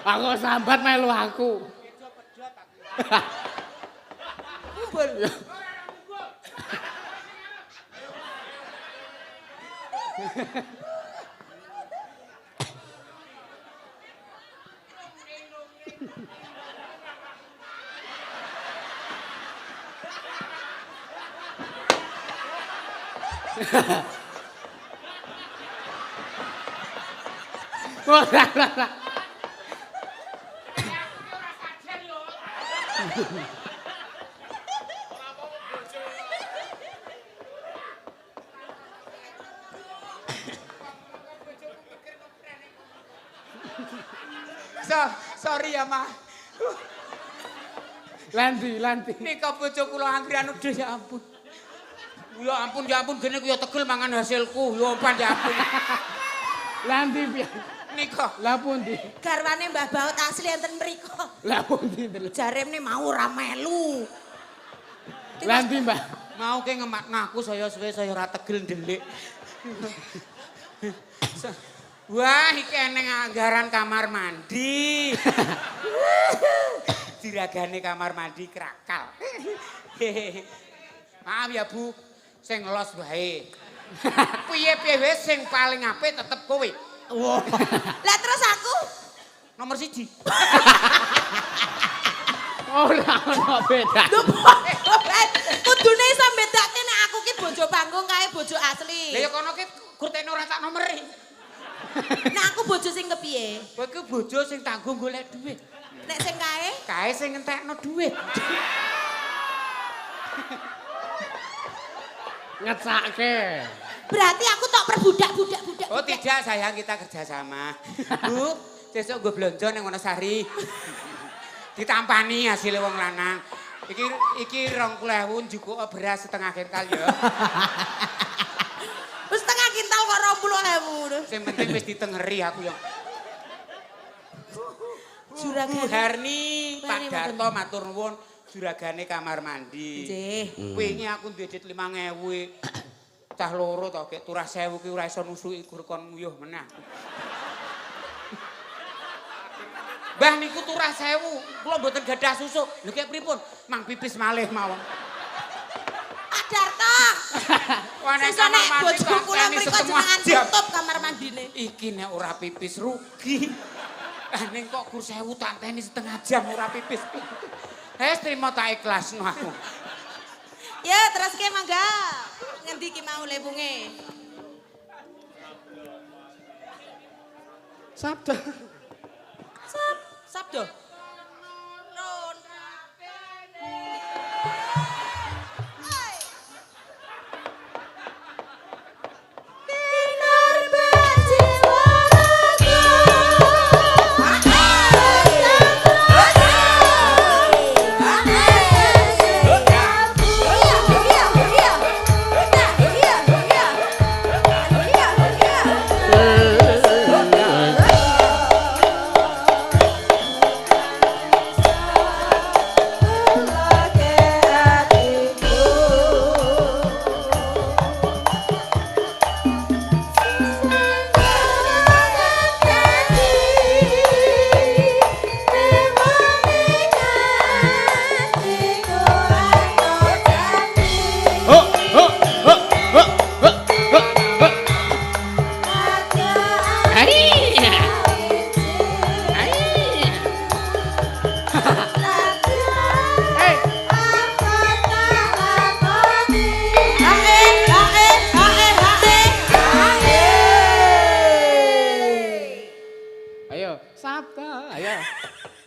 E: Aku sambat melu aku.
D: Kumpul.
B: Sorry ya, Ma.
E: Lanti.
B: Nika bojo kula anggrian udah ya ampun. Ya ampun gene ku ya tegel mangan hasilku. Ya ampun ya ampun.
E: Lanti piye?
B: Nika.
E: Lah pundi?
D: Garwane Mbah Baut asli enten mriko.
E: Lah pundi?
D: Jaremne mau ora melu.
E: Lanti, Mbah.
B: Mau ke ngemakna aku saya suwe saya ora tegel ndelik. Wah, iki eneng anggaran kamar mandi. Diragane kamar mandi krakal. Maaf ya, Bu. Sing los wae. Piye-piye wae sing paling apik tetep kowe.
D: Wah. Lah terus aku
B: nomor 1.
E: Ora ono beda.
D: Kudune iso bedake nek aku ki bojo panggung kae bojo asli.
B: Lah ya kono ki kurtene ora tak nomeri.
D: Nek aku bojo sing kepiye?
B: Kowe ki bojo sing tanggung golek duit.
D: Nek sing kae?
B: Kae sing ngentekno duit.
E: Ngecake.
D: Berarti aku tok perbudak-budak.
B: Oh tidak sayang, kita kerjasama. Bu, besok gue belanja nang Wonosari. Ditampani hasil wong lanang. Iki 20.000 njukuk beras setengah kintal ya.
D: Wis setengah kintal kok 20.000.
B: Sing penting wis ditengeri aku ya.
D: Juragan
B: Harni, Pak Darto matur nuwun juragane kamar mandi.
D: Nggih.
B: Wingi aku duwe duit 5.000. Cah loro to kek turah 1.000 ki ora iso nusuki gur kon nguyuh meneh. Mbah niku turah 1.000, kula mboten gadah susu. Lho kek pripun? Mang pipis malih mawon.
D: Pak Darto.
B: Wah nek
D: Sesuk nek
B: kamar mandi
D: bojoku kula mriko jenengan tutup kamar mandine.
B: Iki nek ora pipis rugi. Ah ning kok gur 1.000 tak teni setengah jam ora pipis. Trimo tak ikhlasno aku.
D: Ya terus ke mangga. Ngendi ki mau lebunge?
E: Sabda.
D: Sabdo. Ron.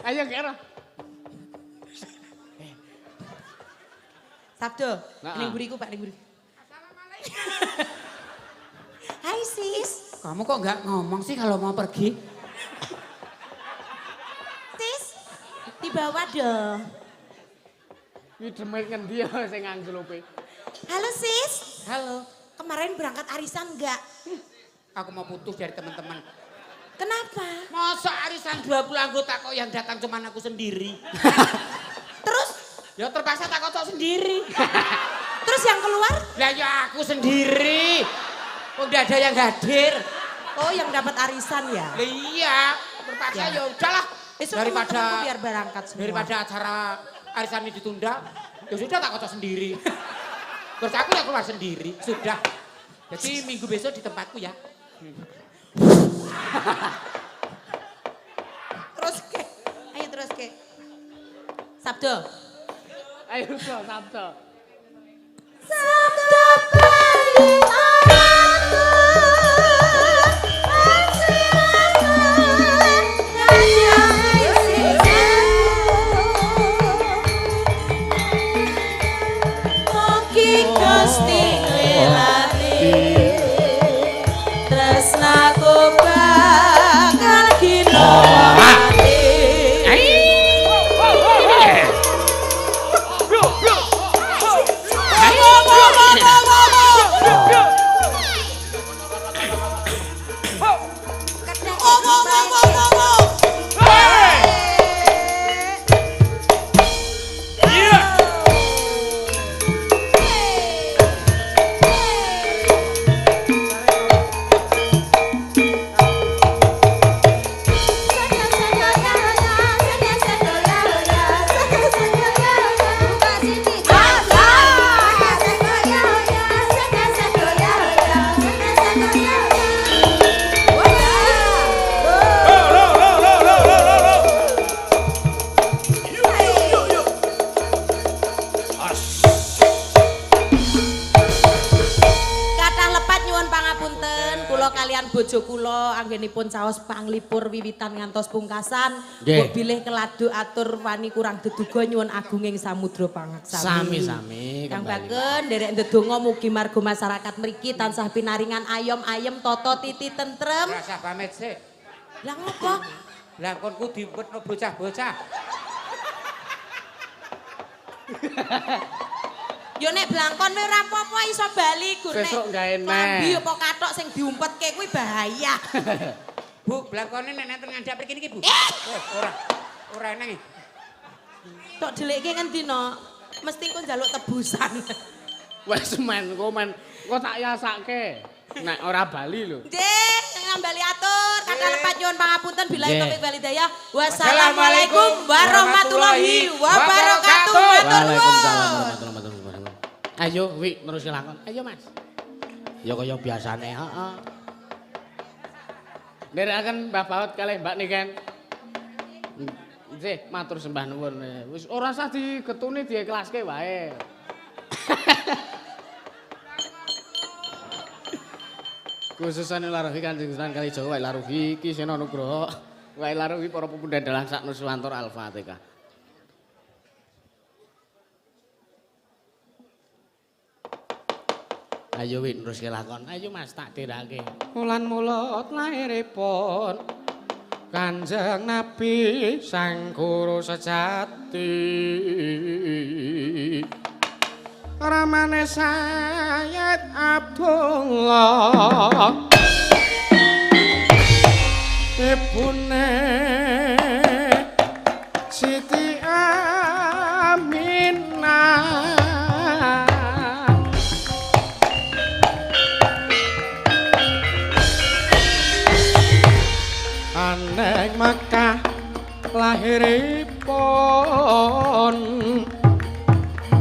E: Ayo kira.
D: Sabdo, ning buriku Pak, ning buri. Hai sis.
B: Kamu kok nggak ngomong sih kalau mau pergi?
D: Sis, dibawa dong.
E: Ini demek ngendi ya sing anggelope.
D: Halo sis.
B: Halo.
D: Kemarin berangkat arisan enggak?
B: Aku mau putus dari teman-teman.
D: Kenapa?
B: Masa arisan 20 anggota kok yang datang cuma aku sendiri?
D: Terus?
B: Ya terpaksa tak kocok sendiri.
D: Terus yang keluar?
B: Lah ya aku sendiri. Udah ada yang hadir.
D: Oh yang dapat arisan ya?
B: Lah iya, terpaksa ya udahlah.
D: Daripada biar berangkat semua.
B: Daripada acara arisan ini ditunda, ya sudah tak kocok sendiri. Terus aku ya keluar sendiri, sudah. Jadi minggu besok di tempatku ya.
D: Terus ke, ayo terus ke. Sabdo.
E: Ayo Sabdo.
F: Sabdo paling orangku,
D: bojo kula anggenipun caos panglipur wiwitan ngantos pungkasan.
A: Nggih.
D: Mbok bilih keladu atur wani kurang deduga nyuwun agunging samudra pangaksami.
A: Sami-sami
D: Kang
A: kembali.
D: Bageng nderek ndedonga mugi marga masyarakat mriki tansah pinaringan ayem-ayem tata titi tentrem.
B: Rasa pamit sih.
D: Lah ngopo?
B: Lah konku diwetno bocah-bocah.
D: Yo nek blangkon ora apa-apa iso bali Gur nek.
A: Sesuk gawe neh.
D: Klambi apa kathok sing diumpetke kuwi bahaya.
B: Bu, blangkone nek nenten ngandhap mriki niki, Bu. Ora eneng.
D: Tok delikke ngendi no? Mesti kok njaluk tebusan.
A: Wes men, kok tak yasake. Nek ora bali lho.
D: Nggih, ngambali atur, kata lepat nyuwun pangapunten bila
A: Nggih.
D: taufik walhidayah. Wassalamualaikum warahmatullahi wabarakatuh. Matur
A: Waalaikumsalam
D: nuwun.
A: warahmatullahi wabarakatuh. Ayo, Wi, terus lakon. Ayo, Mas. Ya kaya biasane, heeh. Nderekaken Mbah Baut kalih Mbak Niken. Nggih, matur sembah nuwun. Wis ora usah digetuni dieklaske wae. Khususane laruhi Kanjeng Sunan Kalijaga wae laruhi Ki Sena Nugroho. Wae laruhi para pepundhen dalang sak Nuswantor Al-Fatihah. Ayo wit neruske lakon. Ayo Mas tak dirake. Mulan mulut lairipun Kanjeng Nabi Sang Guru sejati. Ramane Sayyid Abdullah Ibune Siti Aminah Aneng Mekah lahiripun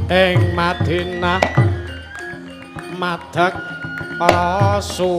A: ing Madinah madheg Rasul